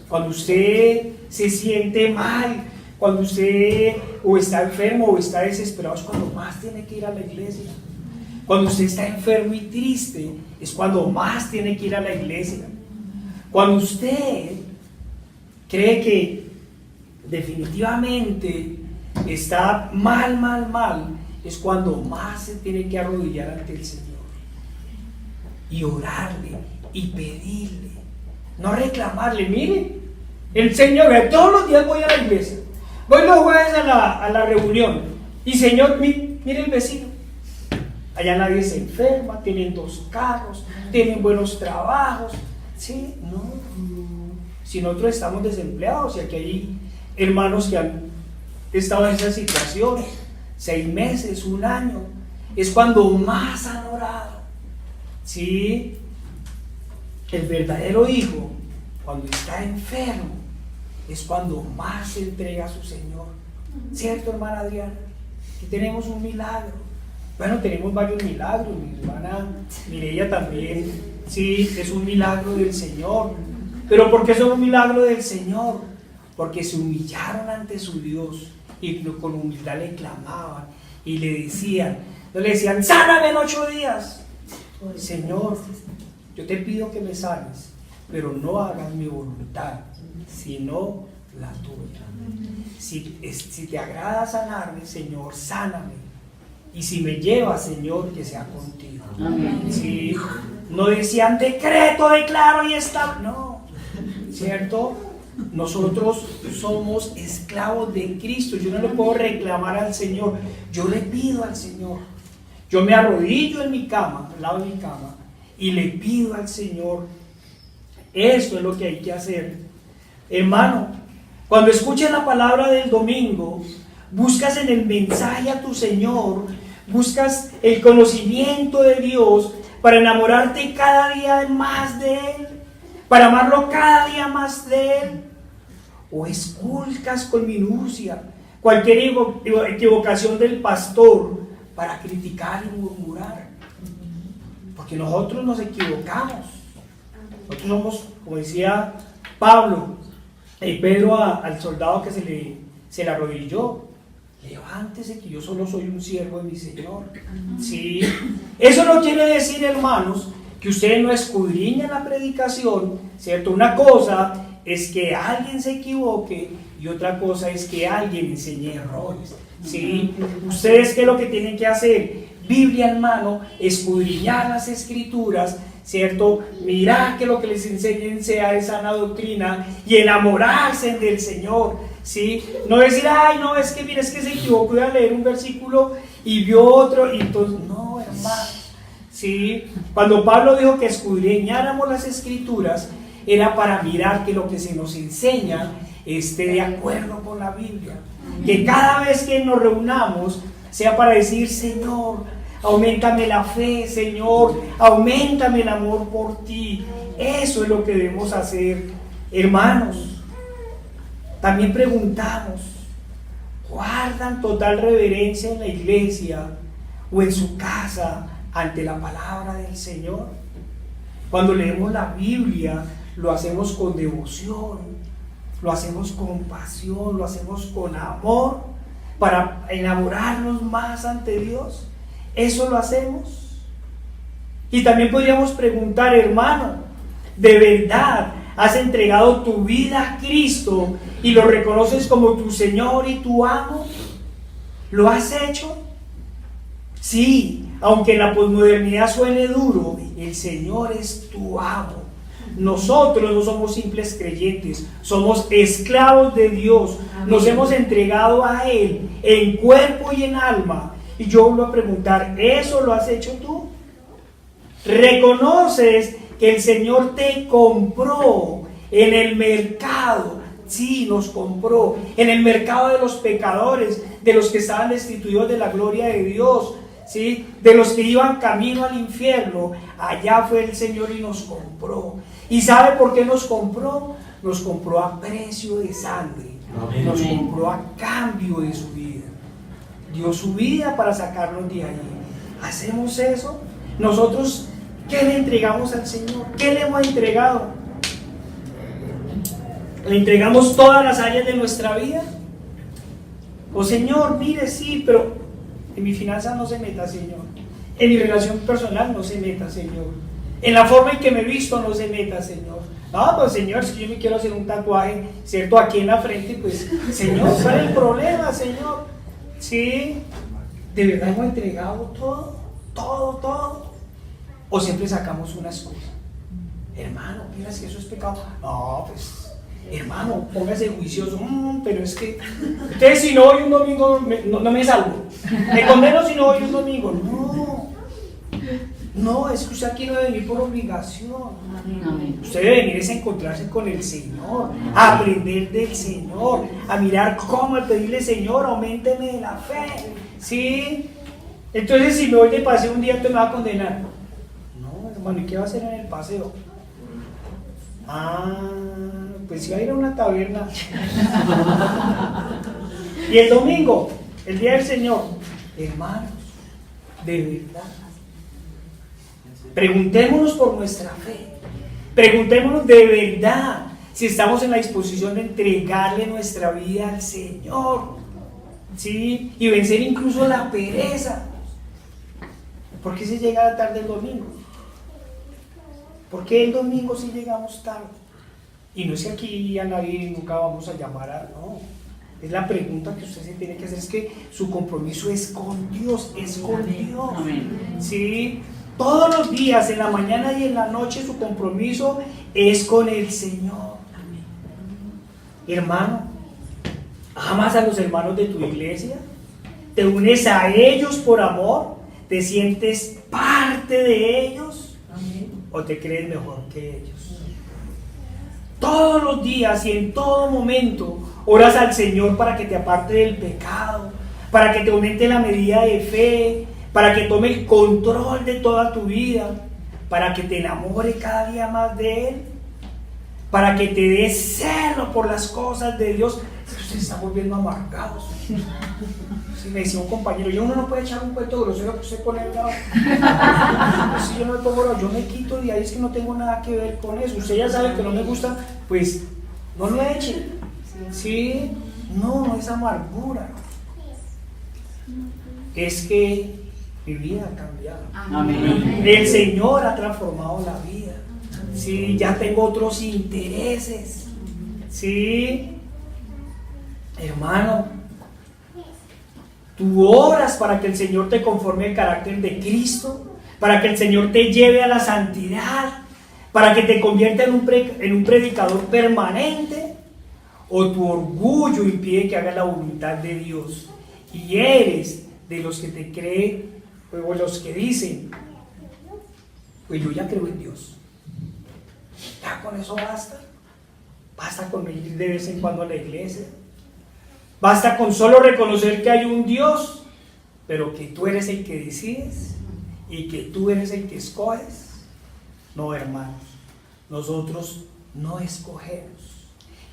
Cuando usted se siente mal, cuando usted o está enfermo o está desesperado, es cuando más tiene que ir a la iglesia. Cuando usted está enfermo y triste, es cuando más tiene que ir a la iglesia. Cuando usted cree que definitivamente está mal, es cuando más se tiene que arrodillar ante el Señor y orarle y pedirle, no reclamarle. Mire, el Señor, todos los días voy a la iglesia, voy los jueves a la reunión, y Señor, mire el vecino, allá nadie se enferma, tienen 2 carros, tienen buenos trabajos, ¿sí? No, si nosotros estamos desempleados, y aquí hay hermanos que han estado en esa situación 6 meses, 1 año, es cuando más han orado, ¿sí? El verdadero hijo, cuando está enfermo, es cuando más se entrega a su Señor, ¿cierto, hermana Adriana? Aquí tenemos un milagro. Bueno, tenemos varios milagros, mi hermana Mireya también, sí, es un milagro del Señor. ¿Pero por qué son un milagro del Señor? Porque se humillaron ante su Dios y con humildad le clamaban y le decían, no le decían, sáname en 8 días. Señor, yo te pido que me sanes, pero no hagas mi voluntad, sino la tuya. Si te agrada sanarme, Señor, sáname. Y si me llevas, Señor, que sea contigo. Sí, no decían decreto, declaro y está. No, ¿cierto? Nosotros somos esclavos de Cristo. Yo no le puedo reclamar al Señor. Yo le pido al Señor. Yo me arrodillo en mi cama, al lado de mi cama, y le pido al Señor. Esto es lo que hay que hacer. Hermano, cuando escuches la palabra del domingo, buscas en el mensaje a tu Señor, buscas el conocimiento de Dios para enamorarte cada día más de Él, para amarlo cada día más de Él, o esculcas con minucia cualquier equivocación del pastor para criticar y murmurar, porque nosotros nos equivocamos. Nosotros somos, como decía Pablo y Pedro al soldado que se le arrodilló, levántese que yo solo soy un siervo de mi Señor. Sí, eso no quiere decir, hermanos, que ustedes no escudriñan la predicación, ¿cierto? Una cosa es que alguien se equivoque y otra cosa es que alguien enseñe errores. ¿Sí? ¿Ustedes qué es lo que tienen que hacer? Biblia en mano, escudriñar las escrituras, ¿cierto? Mirar que lo que les enseñen sea de sana doctrina y enamorarse del Señor, ¿sí? No decir, ay, no, es que mira, es que se equivocó de leer un versículo y vio otro, y entonces, no, hermano, ¿sí? Cuando Pablo dijo que escudriñáramos las escrituras, era para mirar que lo que se nos enseña esté de acuerdo con la Biblia. Que cada vez que nos reunamos sea para decir, Señor, auméntame la fe, Señor, auméntame el amor por ti. Eso es lo que debemos hacer, hermanos. También preguntamos, ¿guardan total reverencia en la iglesia o en su casa ante la palabra del Señor? Cuando leemos la Biblia, lo hacemos con devoción, lo hacemos con pasión, lo hacemos con amor, para enamorarnos más ante Dios. ¿Eso lo hacemos? Y también podríamos preguntar, hermano, ¿de verdad has entregado tu vida a Cristo y lo reconoces como tu Señor y tu amo? ¿Lo has hecho? Sí, aunque en la posmodernidad suene duro, el Señor es tu amo. Nosotros no somos simples creyentes, somos esclavos de Dios. Amén. Nos hemos entregado a Él en cuerpo y en alma. Y yo vuelvo a preguntar, ¿eso lo has hecho tú? ¿Reconoces que el Señor te compró en el mercado? Sí, nos compró en el mercado de los pecadores, de los que estaban destituidos de la gloria de Dios, ¿sí? De los que iban camino al infierno. Allá fue el Señor y nos compró. ¿Y sabe por qué nos compró? Nos compró a precio de sangre. Amén. Nos compró a cambio de su vida. Dio su vida para sacarnos de ahí. ¿Hacemos eso? Nosotros, ¿qué le entregamos al Señor? ¿Qué le hemos entregado? ¿Le entregamos todas las áreas de nuestra vida? O Señor, mire, sí, pero en mi finanza no se meta, Señor. En mi relación personal no se meta, Señor. En la forma en que me he visto no se meta, Señor. No, pues Señor, si yo me quiero hacer un tatuaje, ¿cierto? Aquí en la frente, pues, Señor, ¿cuál es el problema, Señor? Sí, ¿de verdad hemos entregado todo? ¿Todo? ¿O siempre sacamos una excusa? Hermano, mira, si eso es pecado. No, pues, hermano, póngase juicioso. Pero es que, ustedes si no voy un domingo, no me salvo. Me condeno si no voy un domingo. No, es que usted aquí no debe venir por obligación. Usted debe venir a encontrarse con el Señor, a aprender del Señor, a mirar cómo pedirle, Señor, auménteme la fe. ¿Sí? Entonces, si me voy de paseo un día, entonces me va a condenar. No, hermano, ¿y qué va a hacer en el paseo? Pues si va a ir a una taberna. Y el domingo, el día del Señor, hermanos, de verdad, preguntémonos por nuestra fe. Preguntémonos de verdad si estamos en la disposición de entregarle nuestra vida al Señor, ¿sí? Y vencer incluso la pereza. ¿Por qué se llega tarde el domingo? ¿Por qué el domingo sí llegamos tarde? Y no es que aquí a nadie nunca vamos a llamar a... No, es la pregunta que usted se tiene que hacer, es que su compromiso es con Dios, es con Dios. ¿Sí? Todos los días, en la mañana y en la noche, su compromiso es con el Señor. Hermano, ¿amas a los hermanos de tu iglesia? ¿Te unes a ellos por amor? ¿Te sientes parte de ellos? ¿O te crees mejor que ellos? Todos los días y en todo momento oras al Señor para que te aparte del pecado, para que te aumente la medida de fe, para que tome el control de toda tu vida, para que te enamore cada día más de Él, para que te dé celo por las cosas de Dios. Ustedes están volviendo amargados. Si me decía un compañero, yo uno no puede echar un cuento grosero que usted pone bravo. Pues si yo no me pongo bravo, yo me quito de ahí, es que no tengo nada que ver con eso. Usted ya sabe que no me gusta, pues no lo eche. ¿Sí? No es amargura. Es que mi vida ha cambiado. Amén. El Señor ha transformado la vida. ¿Sí? Ya tengo otros intereses. ¿Sí? Hermano, tú oras para que el Señor te conforme el carácter de Cristo, para que el Señor te lleve a la santidad, para que te convierta en un predicador permanente, o tu orgullo impide que hagas la voluntad de Dios y eres de los que te creen o los que dicen, pues yo ya creo en Dios, ya con eso basta con ir de vez en cuando a la iglesia. Basta con solo reconocer que hay un Dios, pero que tú eres el que decides y que tú eres el que escoges. No, hermanos, nosotros no escogemos.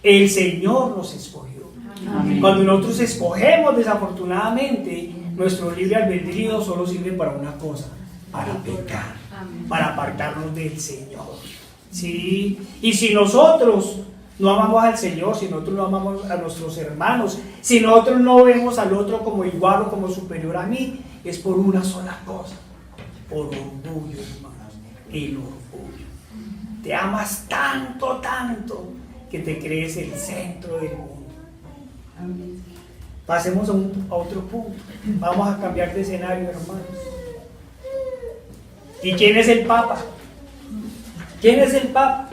El Señor nos escogió. Amén. Cuando nosotros escogemos, desafortunadamente, nuestro libre albedrío solo sirve para una cosa, para pecar, para apartarnos del Señor. ¿Sí? Y si nosotros no amamos al Señor, si nosotros no amamos a nuestros hermanos, si nosotros no vemos al otro como igual o como superior a mí, es por una sola cosa, por orgullo, hermanos, el orgullo. Te amas tanto, que te crees el centro del mundo. Pasemos a otro punto. Vamos a cambiar de escenario, hermanos. ¿Y quién es el Papa? ¿Quién es el Papa?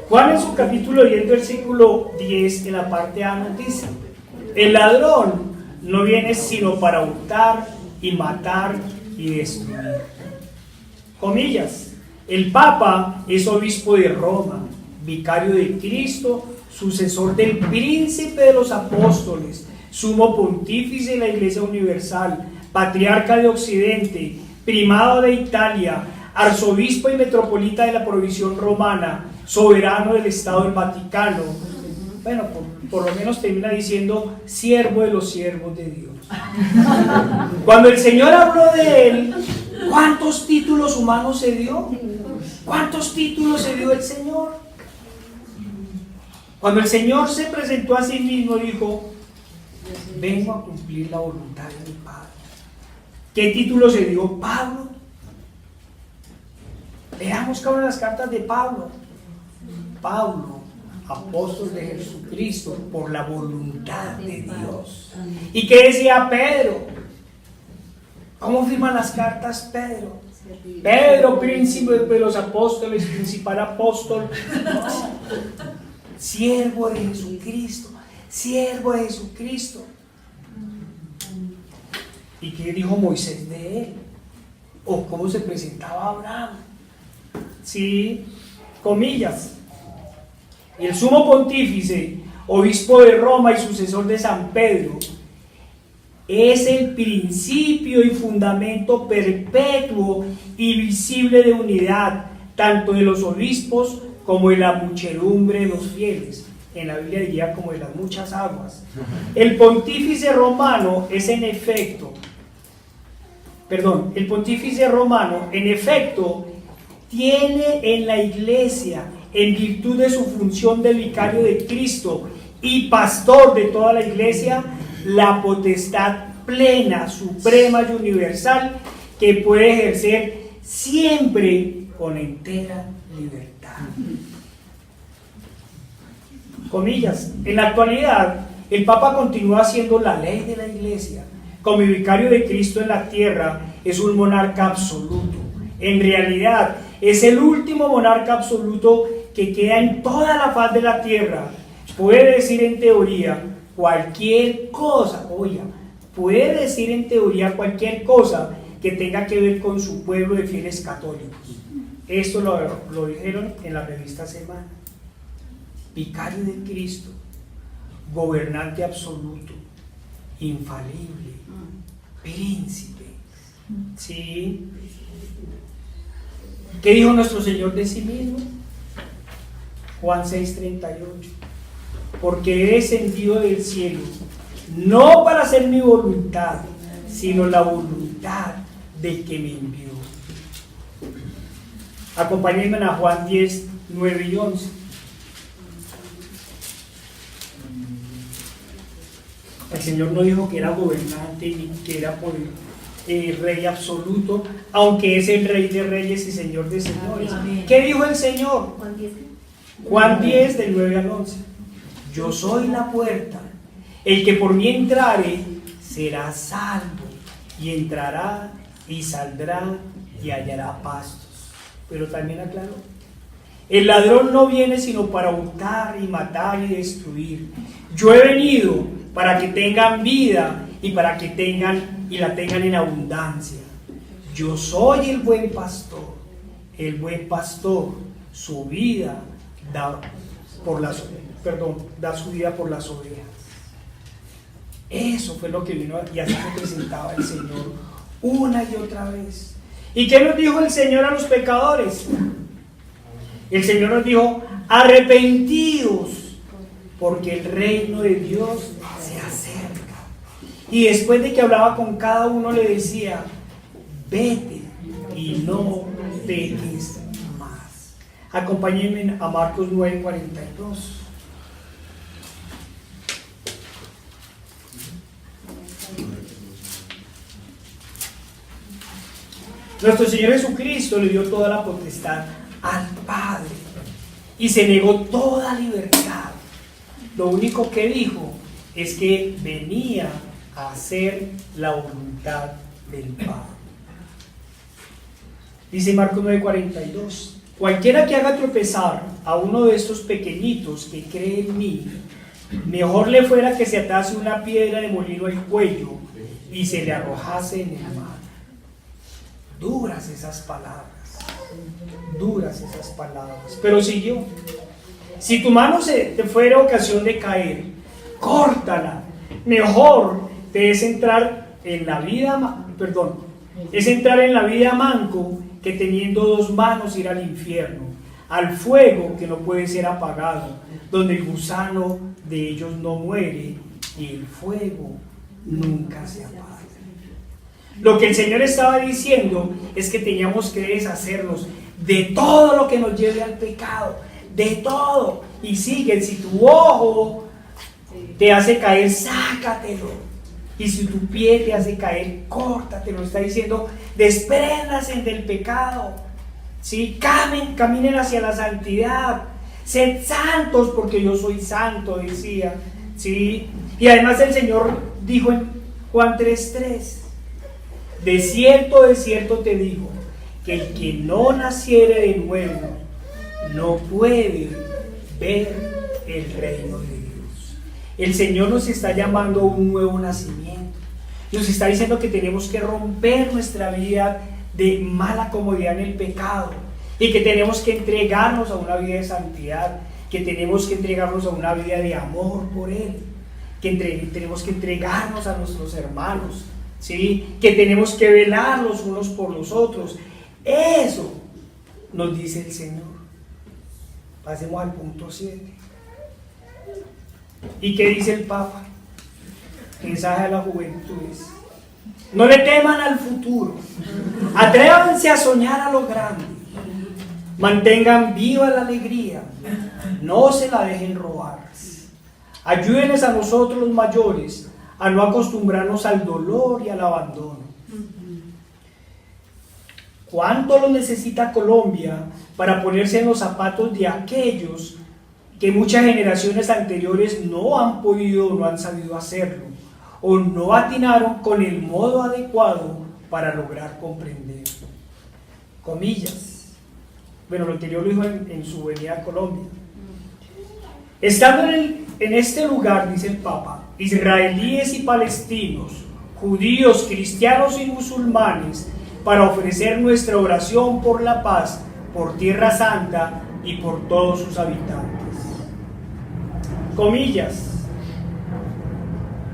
Juan en su capítulo 10, versículo 10, en la parte A nos dice: el ladrón no viene sino para hurtar y matar y destruir. Comillas, el Papa es obispo de Roma, vicario de Cristo, sucesor del príncipe de los apóstoles, sumo pontífice de la Iglesia Universal, patriarca de Occidente, primado de Italia, arzobispo y metropolita de la provisión romana, soberano del Estado del Vaticano. Bueno, por lo menos termina diciendo siervo de los siervos de Dios. Cuando el Señor habló de él, ¿cuántos títulos humanos se dio? ¿Cuántos títulos se dio el Señor? Cuando el Señor se presentó a sí mismo, dijo: vengo a cumplir la voluntad de mi Padre. ¿Qué título se dio Pablo? Veamos cada una de las cartas de Pablo. Pablo, apóstol de Jesucristo por la voluntad de Dios. ¿Y qué decía Pedro? ¿Cómo firman las cartas Pedro? Pedro, príncipe de los apóstoles, principal apóstol, siervo de Jesucristo, siervo de Jesucristo. ¿Y qué dijo Moisés de él? ¿O cómo se presentaba Abraham? Sí, comillas. El sumo pontífice, obispo de Roma y sucesor de San Pedro, es el principio y fundamento perpetuo y visible de unidad, tanto de los obispos como de la muchedumbre de los fieles. En la Biblia diría como de las muchas aguas. El pontífice romano es el pontífice romano, en efecto, tiene en la iglesia, en virtud de su función de vicario de Cristo y pastor de toda la iglesia, la potestad plena, suprema y universal que puede ejercer siempre con entera libertad. Comillas, en la actualidad el Papa continúa siendo la ley de la iglesia. Como vicario de Cristo en la tierra, es un monarca absoluto. En realidad, es el último monarca absoluto que queda en toda la faz de la tierra. Puede decir en teoría cualquier cosa, oiga, puede decir en teoría cualquier cosa que tenga que ver con su pueblo de fieles católicos. Esto lo dijeron en la revista Semana. Vicario de Cristo, gobernante absoluto, infalible, príncipe. ¿Sí? ¿Qué dijo nuestro Señor de sí mismo? Juan 6:38. Porque he descendido del cielo, no para hacer mi voluntad, sino la voluntad del que me envió. Acompáñenme a Juan 10, 9 y 11. El Señor no dijo que era gobernante ni que era rey absoluto, aunque es el rey de reyes y señor de señores. ¿Qué dijo el Señor? Juan 10, del 9 al 11. Yo soy la puerta. El que por mí entrare será salvo, y entrará y saldrá y hallará pastos. Pero también aclaró: el ladrón no viene sino para hurtar y matar y destruir. Yo he venido para que tengan vida y para que la tengan en abundancia. Yo soy el buen pastor. El buen pastor su vida da su vida por las ovejas. Eso fue lo que vino y así se presentaba el Señor una y otra vez. ¿Y qué nos dijo el Señor a los pecadores? El Señor nos dijo: arrepentidos, porque el reino de Dios se acerca. Y después de que hablaba con cada uno le decía: vete y no peques más. Acompáñenme a Marcos 9:42. Nuestro Señor Jesucristo le dio toda la potestad al Padre y se negó toda libertad. Lo único que dijo es que venía a hacer la voluntad del Padre. Dice Marcos 9:42: cualquiera que haga tropezar a uno de estos pequeñitos que cree en mí, mejor le fuera que se atase una piedra de molino al cuello y se le arrojase en el mar. Duras esas palabras, pero siguió: si tu mano te fuera ocasión de caer, córtala. Mejor te es entrar en la vida manco que teniendo dos manos ir al infierno, al fuego que no puede ser apagado, donde el gusano de ellos no muere y el fuego nunca se apaga. Lo que el Señor estaba diciendo es que teníamos que deshacernos de todo lo que nos lleve al pecado, de todo. Y sigue: si tu ojo te hace caer, sácatelo. Y si tu pie te hace caer, córtatelo. Está diciendo: despréndanse del pecado, ¿sí? Caminen hacia la santidad. Sed santos porque yo soy santo, decía, ¿sí? Y además el Señor dijo en Juan 3:3: de cierto te digo, que el que no naciere de nuevo no puede ver el reino de Dios. El Señor nos está llamando a un nuevo nacimiento. Nos está diciendo que tenemos que romper nuestra vida de mala comodidad en el pecado y que tenemos que entregarnos a una vida de santidad, que tenemos que entregarnos a una vida de amor por Él, que tenemos que entregarnos a nuestros hermanos, ¿sí? Que tenemos que velar los unos por los otros. Eso nos dice el Señor. Pasemos al punto 7. ¿Y qué dice el Papa? Mensaje a las juventudes: no le teman al futuro, atrévanse a soñar a lo grande, Mantengan viva la alegría, no se la dejen robar. Ayúdenos a nosotros los mayores a no acostumbrarnos al dolor y al abandono. ¿Cuánto lo necesita Colombia para ponerse en los zapatos de aquellos que muchas generaciones anteriores no han podido o no han sabido hacerlo, o no atinaron con el modo adecuado para lograr comprender? Comillas. Bueno, lo anterior lo dijo en su venida a Colombia. Estando en este lugar, dice el Papa, israelíes y palestinos, judíos, cristianos y musulmanes, para ofrecer nuestra oración por la paz, por Tierra Santa y por todos sus habitantes. Comillas.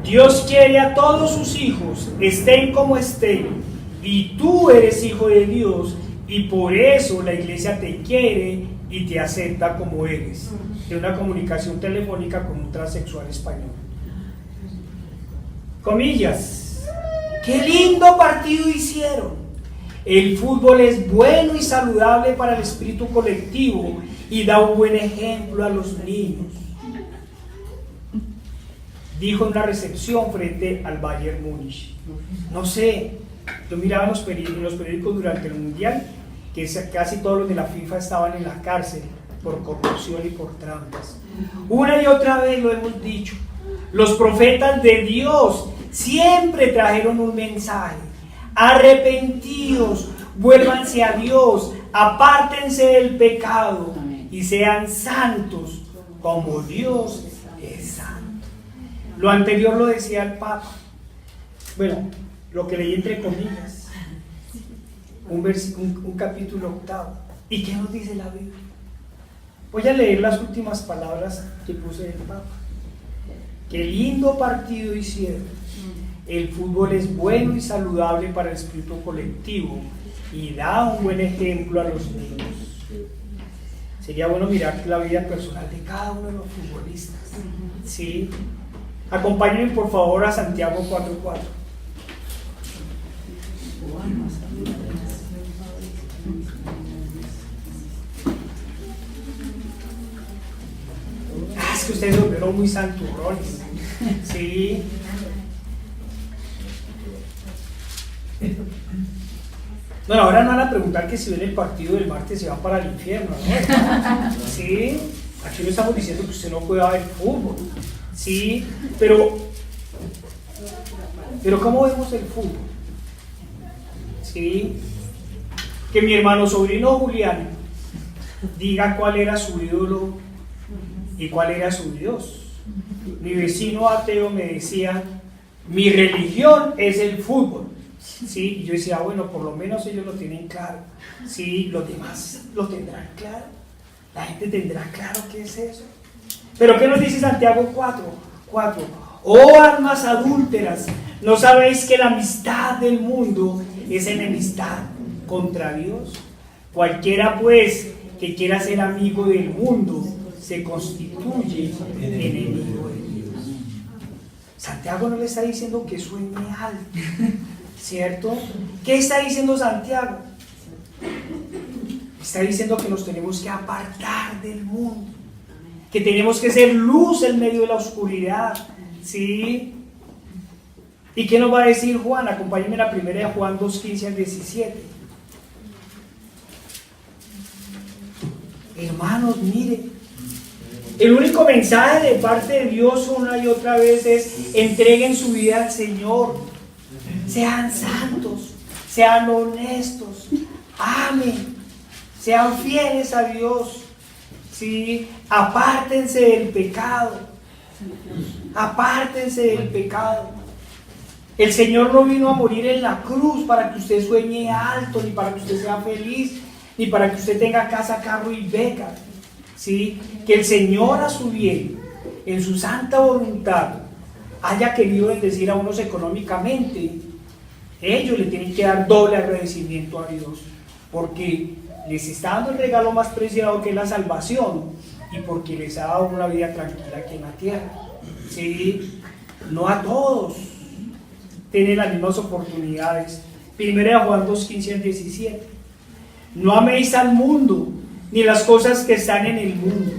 Dios quiere a todos sus hijos, estén como estén, y tú eres hijo de Dios, y por eso la iglesia te quiere y te acepta como eres. De una comunicación telefónica con un transexual español. Comillas. ¡Qué lindo partido hicieron! El fútbol es bueno y saludable para el espíritu colectivo y da un buen ejemplo a los niños, dijo en una recepción frente al Bayern Múnich. No sé, yo miraba en los periódicos durante el Mundial que casi todos los de la FIFA estaban en la cárcel por corrupción y por trampas. Una y otra vez lo hemos dicho, los profetas de Dios siempre trajeron un mensaje: arrepentidos, vuélvanse a Dios, apártense del pecado y sean santos como Dios es santo. Lo anterior lo decía el Papa. Bueno, lo que leí entre comillas, un capítulo 8. ¿Y qué nos dice la Biblia? Voy a leer las últimas palabras que puse del Papa. Qué lindo partido hicieron. El fútbol es bueno y saludable para el espíritu colectivo y da un buen ejemplo a los niños. Sería bueno mirar la vida personal de cada uno de los futbolistas. ¿Sí? Acompáñenme por favor a Santiago 4:4. Es que ustedes lo vieron muy santurrones. Sí. Bueno, ahora no van a preguntar que si ven el partido del martes se van para el infierno, ¿no? Sí, aquí no estamos diciendo que usted no pueda ver fútbol, sí, pero ¿cómo vemos el fútbol? Sí, que mi hermano sobrino Julián diga cuál era su ídolo y cuál era su Dios. Mi vecino ateo me decía: mi religión es el fútbol. Sí, y yo decía, bueno, por lo menos ellos lo tienen claro. Sí, los demás lo tendrán claro. La gente tendrá claro qué es eso. Pero ¿qué nos dice Santiago 4:4? Oh almas adúlteras, ¿no sabéis que la amistad del mundo es enemistad contra Dios? Cualquiera pues que quiera ser amigo del mundo se constituye enemigo de Dios. Santiago no le está diciendo que sueñe alto, ¿cierto? ¿Qué está diciendo Santiago? Está diciendo que nos tenemos que apartar del mundo, que tenemos que ser luz en medio de la oscuridad, ¿sí? ¿Y qué nos va a decir Juan? Acompáñenme a la primera de Juan 2:15-17. Hermanos, miren, el único mensaje de parte de Dios una y otra vez es: entreguen su vida al Señor, sean santos, sean honestos, amen, sean fieles a Dios, ¿sí? Apártense del pecado, apártense del pecado. El Señor no vino a morir en la cruz para que usted sueñe alto, ni para que usted sea feliz, ni para que usted tenga casa, carro y beca, ¿sí? Que el Señor a su bien, en su santa voluntad, haya querido bendecir a unos económicamente. Ellos le tienen que dar doble agradecimiento a Dios, porque les está dando el regalo más preciado, que es la salvación, y porque les ha dado una vida tranquila aquí en la tierra. ¿Sí? No a todos tienen las mismas oportunidades. Primera de Juan 2:15-17. No améis al mundo, ni las cosas que están en el mundo.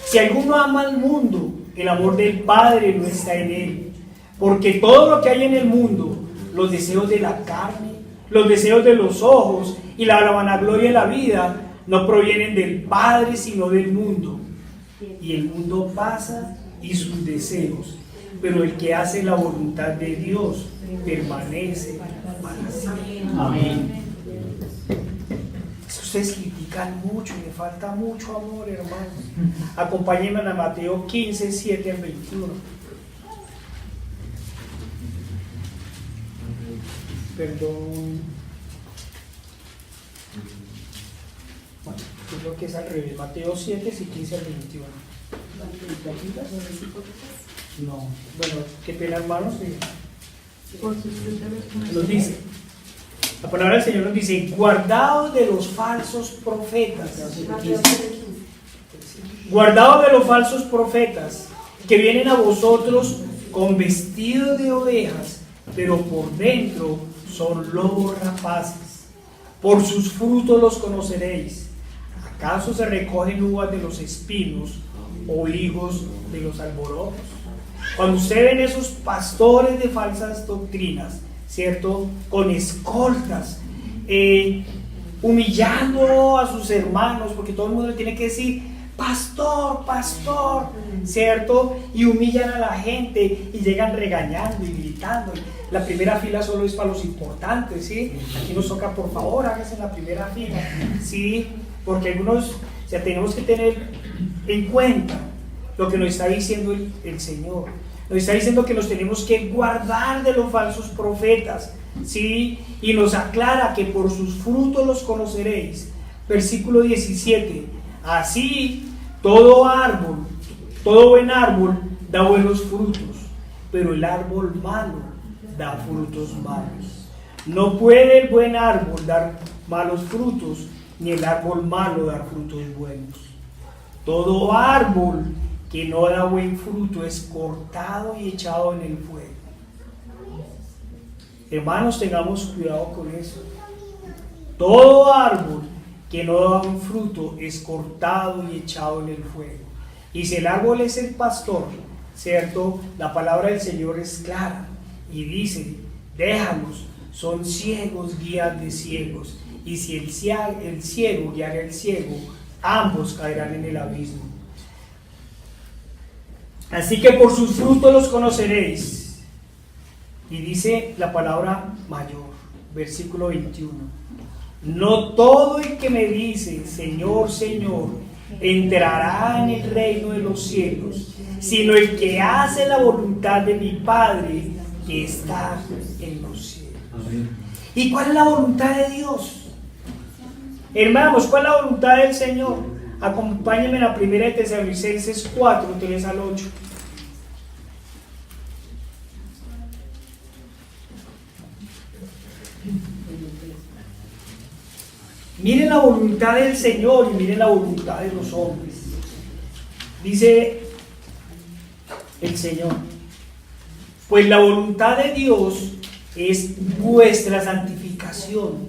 Si alguno ama al mundo, el amor del Padre no está en él. Porque todo lo que hay en el mundo, los deseos de la carne, los deseos de los ojos y la vanagloria de la vida, no provienen del Padre, sino del mundo. Y el mundo pasa y sus deseos, pero el que hace la voluntad de Dios permanece para siempre. Amén. Es que ustedes critican mucho y le falta mucho amor, hermanos. Acompáñenme a Mateo 15, 7 al 21. Perdón. Bueno, yo creo que es al revés. Mateo 7, sí, 15 al 21. No, bueno, qué pena, hermanos. Nos dice, la palabra del Señor nos dice: guardaos de los falsos profetas. Guardaos de los falsos profetas que vienen a vosotros con vestidos de ovejas, pero por dentro son lobos rapaces. Por sus frutos los conoceréis. ¿Acaso se recogen uvas de los espinos o higos de los alborotos? Cuando usted ven esos pastores de falsas doctrinas, ¿cierto? Con escoltas, humillando a sus hermanos, porque todo el mundo le tiene que decir: pastor, pastor, ¿cierto? Y humillan a la gente y llegan regañando y gritando. La primera fila solo es para los importantes, ¿sí? Aquí nos toca, por favor, hágase en la primera fila, ¿sí? Porque algunos, o sea, tenemos que tener en cuenta lo que nos está diciendo el Señor. Nos está diciendo que nos tenemos que guardar de los falsos profetas, ¿sí? Y nos aclara que por sus frutos los conoceréis. Versículo 17. Así, todo buen árbol da buenos frutos, pero el árbol malo da frutos malos. No puede el buen árbol dar malos frutos, ni el árbol malo dar frutos buenos. Todo árbol que no da buen fruto es cortado y echado en el fuego. Hermanos, tengamos cuidado con eso. Todo árbol que no da buen fruto es cortado y echado en el fuego. Y si el árbol es el pastor, ¿cierto? La palabra del Señor es clara y dice: déjalos, son ciegos, guías de ciegos. Y si el ciego guiara al ciego, ambos caerán en el abismo. Así que por sus frutos los conoceréis. Y dice la palabra mayor, versículo 21. No todo el que me dice Señor, Señor, entrará en el reino de los cielos, sino el que hace la voluntad de mi Padre que está en los cielos. Amén. ¿Y cuál es la voluntad de Dios? Hermanos, ¿cuál es la voluntad del Señor? Acompáñenme en la primera de Tesalonicenses 4, 3 al 8. Miren la voluntad del Señor y miren la voluntad de los hombres. Dice el Señor: pues la voluntad de Dios es vuestra santificación,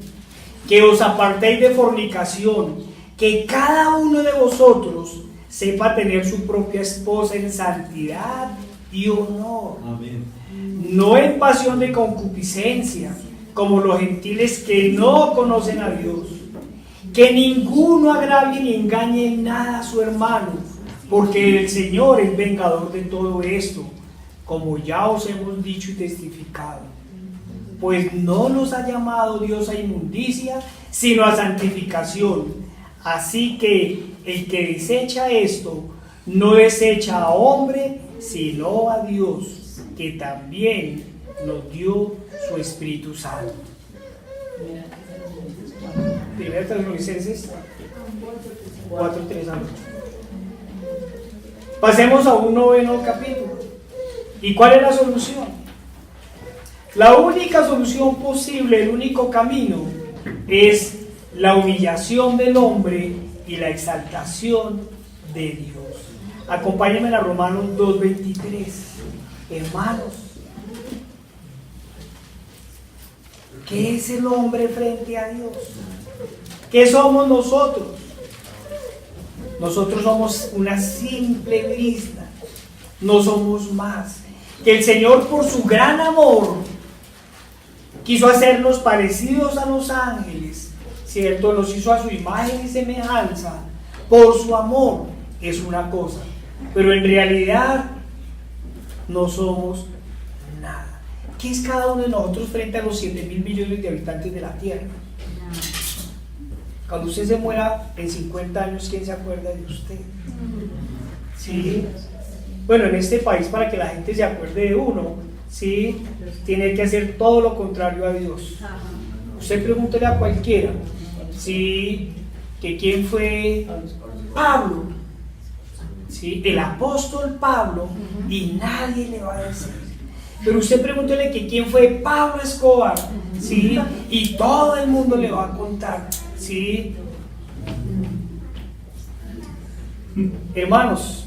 que os apartéis de fornicación, que cada uno de vosotros sepa tener su propia esposa en santidad y honor. Amén. No en pasión de concupiscencia, como los gentiles que no conocen a Dios. Que ninguno agravie ni engañe en nada a su hermano, porque el Señor es vengador de todo esto, como ya os hemos dicho y testificado. Pues no nos ha llamado Dios a inmundicia, sino a santificación. Así que el que desecha esto, no desecha a hombre, sino a Dios, que también nos dio su Espíritu Santo. Primera Tesalonicenses 4, 3 al 8. Pasemos a un noveno capítulo. ¿Y cuál es la solución? La única solución posible, el único camino, es la humillación del hombre y la exaltación de Dios. Acompáñenme a Romanos 2:23. Hermanos, ¿qué es el hombre frente a Dios? ¿Qué somos nosotros? Nosotros somos una simple brisna, no somos más. Que el Señor, por su gran amor, quiso hacernos parecidos a los ángeles, ¿cierto? Nos hizo a su imagen y semejanza. Por su amor es una cosa, pero en realidad no somos nada. ¿Qué es cada uno de nosotros frente a los 7.000 millones de habitantes de la Tierra? Cuando usted se muera en 50 años, ¿quién se acuerda de usted? ¿Sí? Bueno, en este país, para que la gente se acuerde de uno, ¿sí?, tiene que hacer todo lo contrario a Dios. Usted pregúntele a cualquiera, ¿sí?, que quién fue Pablo, ¿sí?, el apóstol Pablo, y nadie le va a decir. Pero usted pregúntele que quién fue Pablo Escobar, ¿sí?, y todo el mundo le va a contar, ¿sí? Hermanos,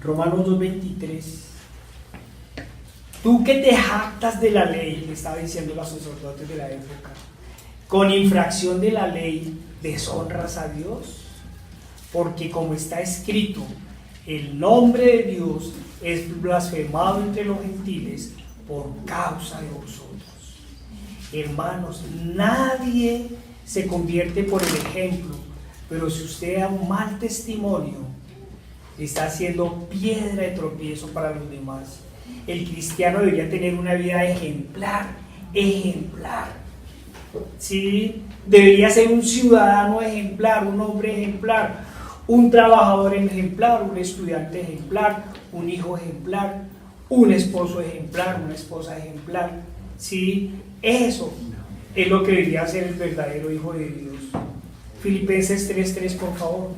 Romanos 2:23. Tú que te jactas de la ley, le estaba diciendo los sacerdotes de la época, con infracción de la ley, deshonras a Dios, porque como está escrito, el nombre de Dios es blasfemado entre los gentiles por causa de vosotros. Hermanos, nadie se convierte por el ejemplo, pero si usted da un mal testimonio, está haciendo piedra de tropiezo para los demás. El cristiano debería tener una vida ejemplar, ¿sí? Debería ser un ciudadano ejemplar, un hombre ejemplar, un trabajador ejemplar, un estudiante ejemplar, un hijo ejemplar, un esposo ejemplar, una esposa ejemplar, ¿sí? Eso es lo que debería ser el verdadero hijo de Dios. Filipenses 3:3, por favor.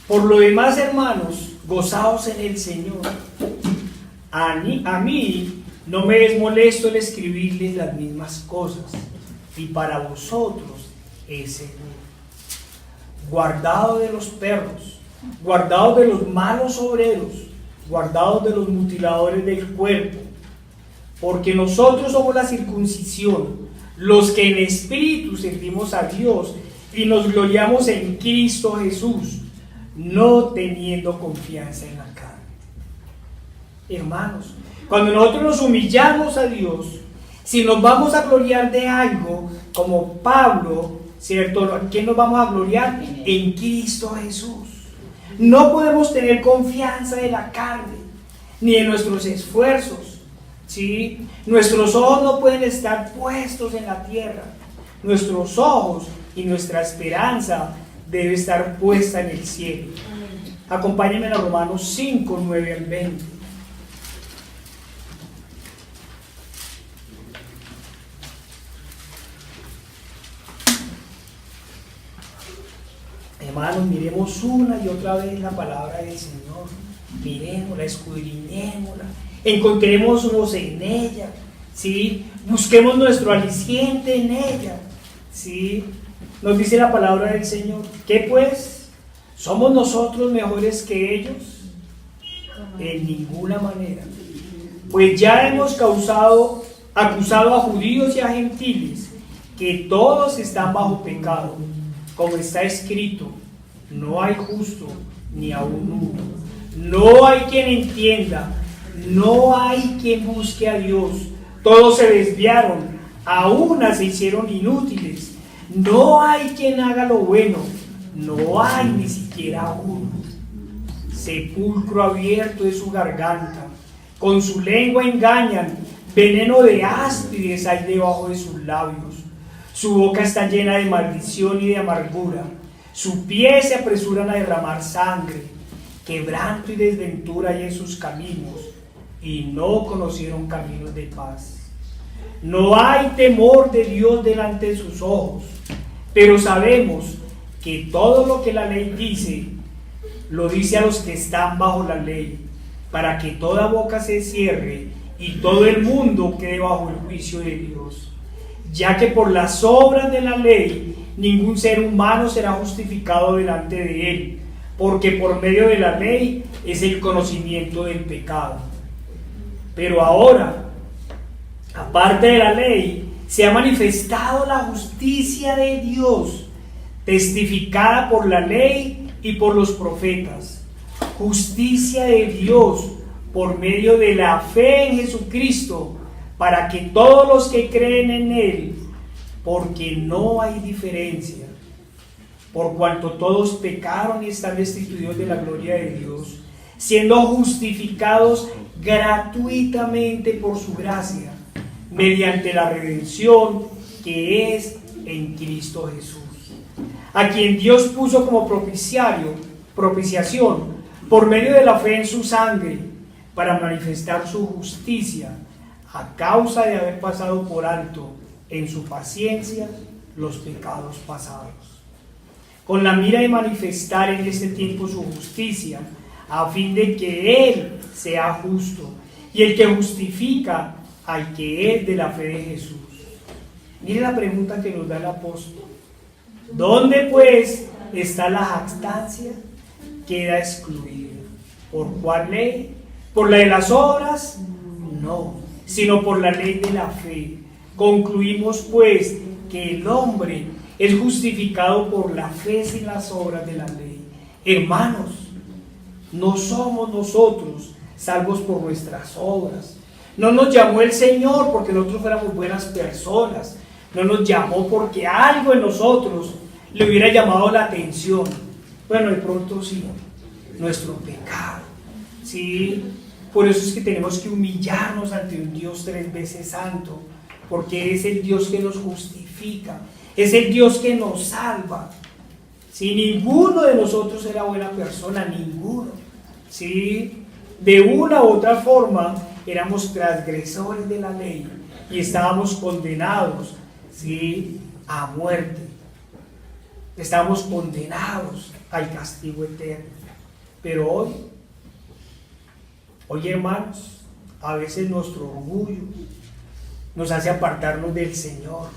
Por lo demás, hermanos, gozaos en el Señor. A mí no me es molesto el escribirles las mismas cosas, y para vosotros es seguro. Guardaos de los perros, guardaos de los malos obreros, guardaos de los mutiladores del cuerpo, porque nosotros somos la circuncisión, los que en espíritu servimos a Dios y nos gloriamos en Cristo Jesús, no teniendo confianza en la carne. Hermanos, cuando nosotros nos humillamos a Dios, si nos vamos a gloriar de algo, como Pablo, ¿cierto?, ¿en qué nos vamos a gloriar? En Cristo Jesús. No podemos tener confianza en la carne, ni en nuestros esfuerzos, ¿sí? Nuestros ojos no pueden estar puestos en la tierra. Nuestros ojos y nuestra esperanza debe estar puesta en el cielo. Acompáñenme a Romanos 5, 9 al 20. Hermanos, miremos una y otra vez la palabra del Señor. Miremosla, escudriñémosla, encontrémonos en ella, ¿sí? Busquemos nuestro aliciente en ella, ¿sí? Nos dice la palabra del Señor. ¿Qué pues? ¿Somos nosotros mejores que ellos? En ninguna manera. Pues ya hemos acusado a judíos y a gentiles, que todos están bajo pecado. Como está escrito, no hay justo ni aun uno. No hay quien entienda, no hay quien busque a Dios. Todos se desviaron, a una se hicieron inútiles. No hay quien haga lo bueno, no hay ni siquiera uno. Sepulcro abierto es su garganta, con su lengua engañan, veneno de áspides hay debajo de sus labios. Su boca está llena de maldición y de amargura, sus pies se apresuran a derramar sangre, quebranto y desventura hay en sus caminos, y no conocieron caminos de paz. No hay temor de Dios delante de sus ojos, pero sabemos que todo lo que la ley dice, lo dice a los que están bajo la ley, para que toda boca se cierre y todo el mundo quede bajo el juicio de Dios. Ya que por las obras de la ley ningún ser humano será justificado delante de él, porque por medio de la ley es el conocimiento del pecado. Pero ahora, aparte de la ley, se ha manifestado la justicia de Dios, testificada por la ley y por los profetas. Justicia de Dios por medio de la fe en Jesucristo, para que todos los que creen en Él, porque no hay diferencia, por cuanto todos pecaron y están destituidos de la gloria de Dios, siendo justificados gratuitamente por su gracia, mediante la redención que es en Cristo Jesús, a quien Dios puso como propiciación por medio de la fe en su sangre, para manifestar su justicia a causa de haber pasado por alto en su paciencia los pecados pasados, con la mira de manifestar en este tiempo su justicia, a fin de que Él sea justo y el que justifica al que es de la fe de Jesús. Mire la pregunta que nos da el apóstol: ¿dónde pues está la jactancia? Queda excluida. ¿Por cuál ley? ¿Por la de las obras? No, sino por la ley de la fe. Concluimos pues que el hombre es justificado por la fe sin las obras de la ley. Hermanos, no somos nosotros salvos por nuestras obras. No nos llamó el Señor porque nosotros fuéramos buenas personas. No nos llamó porque algo en nosotros le hubiera llamado la atención. Bueno, de pronto sí, nuestro pecado. Sí, por eso es que tenemos que humillarnos ante un Dios 3 veces santo, porque es el Dios que nos justifica, es el Dios que nos salva. Si ninguno de nosotros era buena persona, ninguno. ¿Sí? De una u otra forma éramos transgresores de la ley y estábamos condenados, ¿sí?, a muerte. Estábamos condenados al castigo eterno. Pero hoy, hermanos, a veces nuestro orgullo nos hace apartarnos del Señor.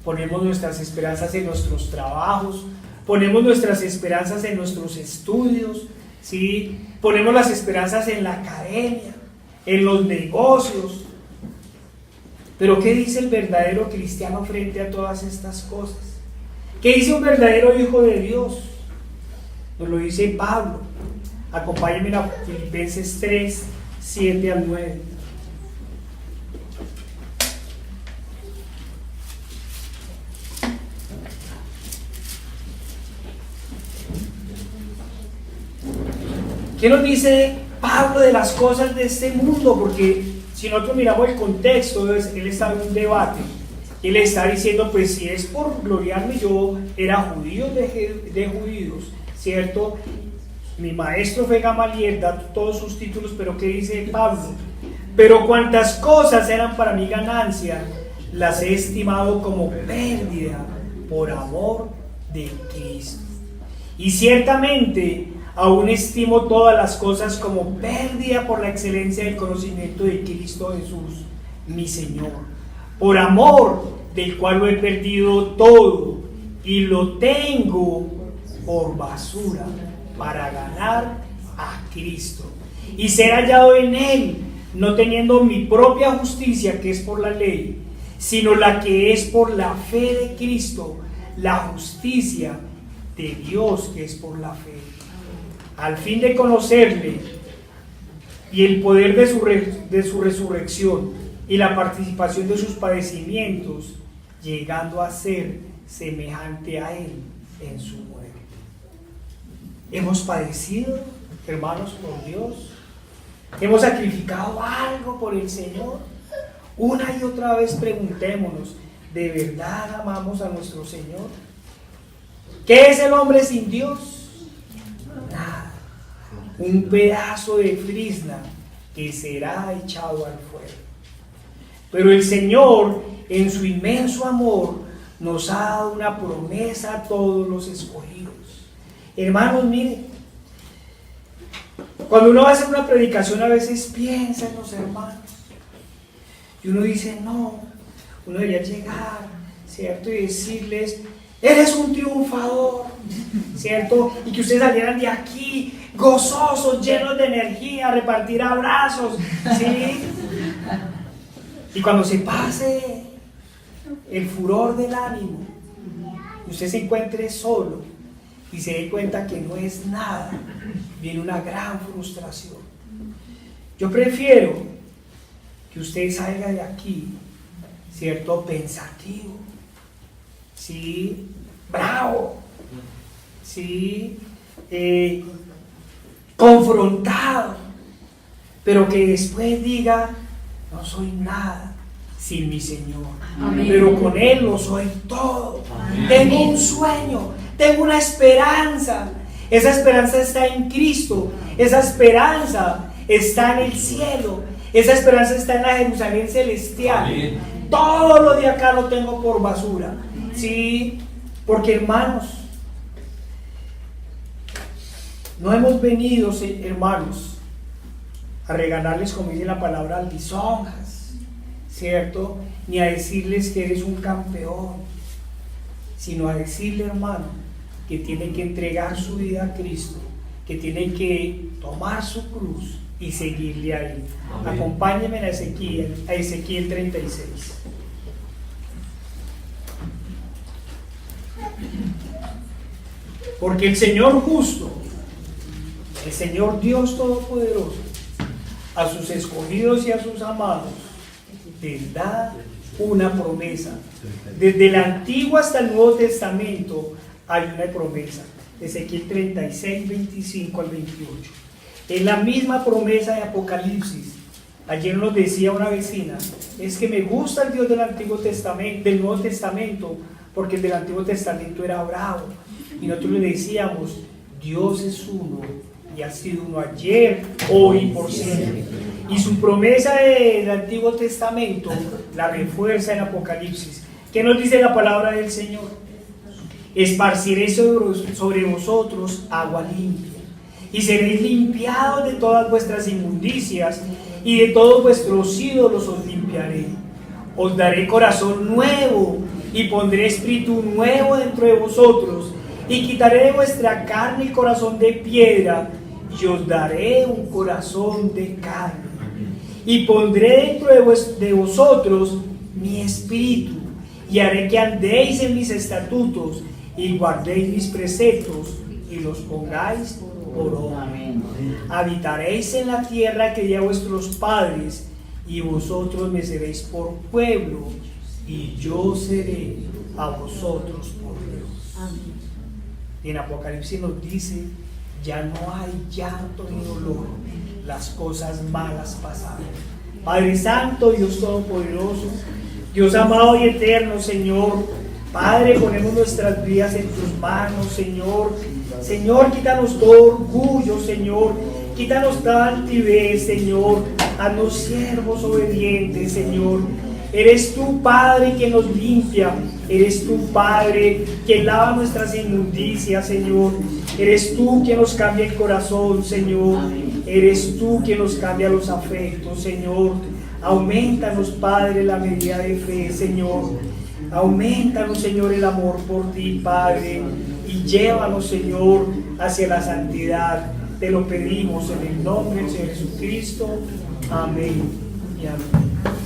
Ponemos nuestras esperanzas en nuestros trabajos, ponemos nuestras esperanzas en nuestros estudios, ¿sí? Ponemos las esperanzas en la academia, en los negocios. Pero ¿qué dice el verdadero cristiano frente a todas estas cosas? ¿Qué dice un verdadero hijo de Dios? Nos lo dice Pablo. Acompáñenme a Filipenses 3, 7 al 9. ¿Qué nos dice Pablo de las cosas de este mundo? Porque si nosotros miramos el contexto, él está en un debate. Él está diciendo, pues si es por gloriarme, yo era judío de judíos, ¿cierto? Mi maestro fue Gamaliel, da todos sus títulos, pero ¿qué dice Pablo? Pero cuantas cosas eran para mi ganancia, las he estimado como pérdida por amor de Cristo. Y ciertamente aún estimo todas las cosas como pérdida por la excelencia del conocimiento de Cristo Jesús, mi Señor, por amor del cual lo he perdido todo y lo tengo por basura para ganar a Cristo y ser hallado en Él, no teniendo mi propia justicia que es por la ley, sino la que es por la fe de Cristo, la justicia de Dios que es por la fe, al fin de conocerle y el poder de su resurrección y la participación de sus padecimientos, llegando a ser semejante a Él en su muerte. Hemos padecido, hermanos, por Dios. Hemos sacrificado algo por el Señor. Una y otra vez preguntémonos, ¿de verdad amamos a nuestro Señor? ¿Qué es el hombre sin Dios? Nada. Un pedazo de frisna que será echado al fuego. Pero el Señor, en su inmenso amor, nos ha dado una promesa a todos los escogidos. Hermanos, miren, cuando uno va a hacer una predicación a veces piensa en los hermanos. Y uno dice, no, uno debería llegar, ¿cierto? Y decirles, eres un triunfador. ¿cierto? Y que ustedes salieran de aquí gozosos, llenos de energía, a repartir abrazos, ¿sí? Y cuando se pase el furor del ánimo, usted se encuentre solo y se dé cuenta que no es nada, viene una gran frustración. Yo prefiero que usted salga de aquí, ¿cierto? Pensativo, ¿sí? Bravo, ¿sí? Confrontado, pero que después diga: no soy nada sin mi Señor. Amén. Pero con Él lo soy todo. Amén. Tengo un sueño, tengo una esperanza. Esa esperanza está en Cristo. Esa esperanza está en el cielo. Esa esperanza está en la Jerusalén celestial. Amén. Todo lo de acá lo tengo por basura. Sí, porque hermanos, no hemos venido, hermanos, a regalarles, como dice la palabra, lisonjas, ¿cierto? Ni a decirles que eres un campeón, sino a decirle, hermano, que tiene que entregar su vida a Cristo, que tiene que tomar su cruz y seguirle ahí. Amén. Acompáñenme a Ezequiel 36. Porque el Señor justo, el Señor Dios Todopoderoso, a sus escogidos y a sus amados, les da una promesa. Desde el Antiguo hasta el Nuevo Testamento hay una promesa. Ezequiel 36, 25 al 28. Es la misma promesa de Apocalipsis. Ayer nos decía una vecina: es que me gusta el Dios del Antiguo Testamento, del Nuevo Testamento, porque el del Antiguo Testamento era bravo. Y nosotros le decíamos: Dios es uno y ha sido uno ayer, hoy y por siempre. Y su promesa del Antiguo Testamento la refuerza en Apocalipsis. ¿Qué nos dice la palabra del Señor? Esparciré sobre vosotros agua limpia, y seréis limpiados de todas vuestras inmundicias, y de todos vuestros ídolos os limpiaré. Os daré corazón nuevo, y pondré espíritu nuevo dentro de vosotros, y quitaré de vuestra carne el corazón de piedra, y os daré un corazón de carne. Y pondré dentro de vosotros mi espíritu, y haré que andéis en mis estatutos, y guardéis mis preceptos, y los pongáis por obra. Habitaréis en la tierra que di a vuestros padres, y vosotros me seréis por pueblo, y yo seré a vosotros por Dios. Y en Apocalipsis nos dice: ya no hay llanto ni dolor, las cosas malas pasaron. Padre Santo, Dios Todopoderoso, Dios amado y eterno, Señor, Padre, ponemos nuestras vidas en tus manos, Señor. Señor, quítanos todo orgullo, Señor. Quítanos toda altivez, Señor. Haznos siervos obedientes, Señor. Eres tu Padre que nos limpia. Eres tu Padre que lava nuestras inmundicias, Señor. Eres tú quien nos cambia el corazón, Señor. Eres tú quien nos cambia los afectos, Señor. Aumentanos, Padre, la medida de fe, Señor. Aumentanos, Señor, el amor por ti, Padre. Y llévanos, Señor, hacia la santidad. Te lo pedimos en el nombre de Jesucristo. Amén y amén.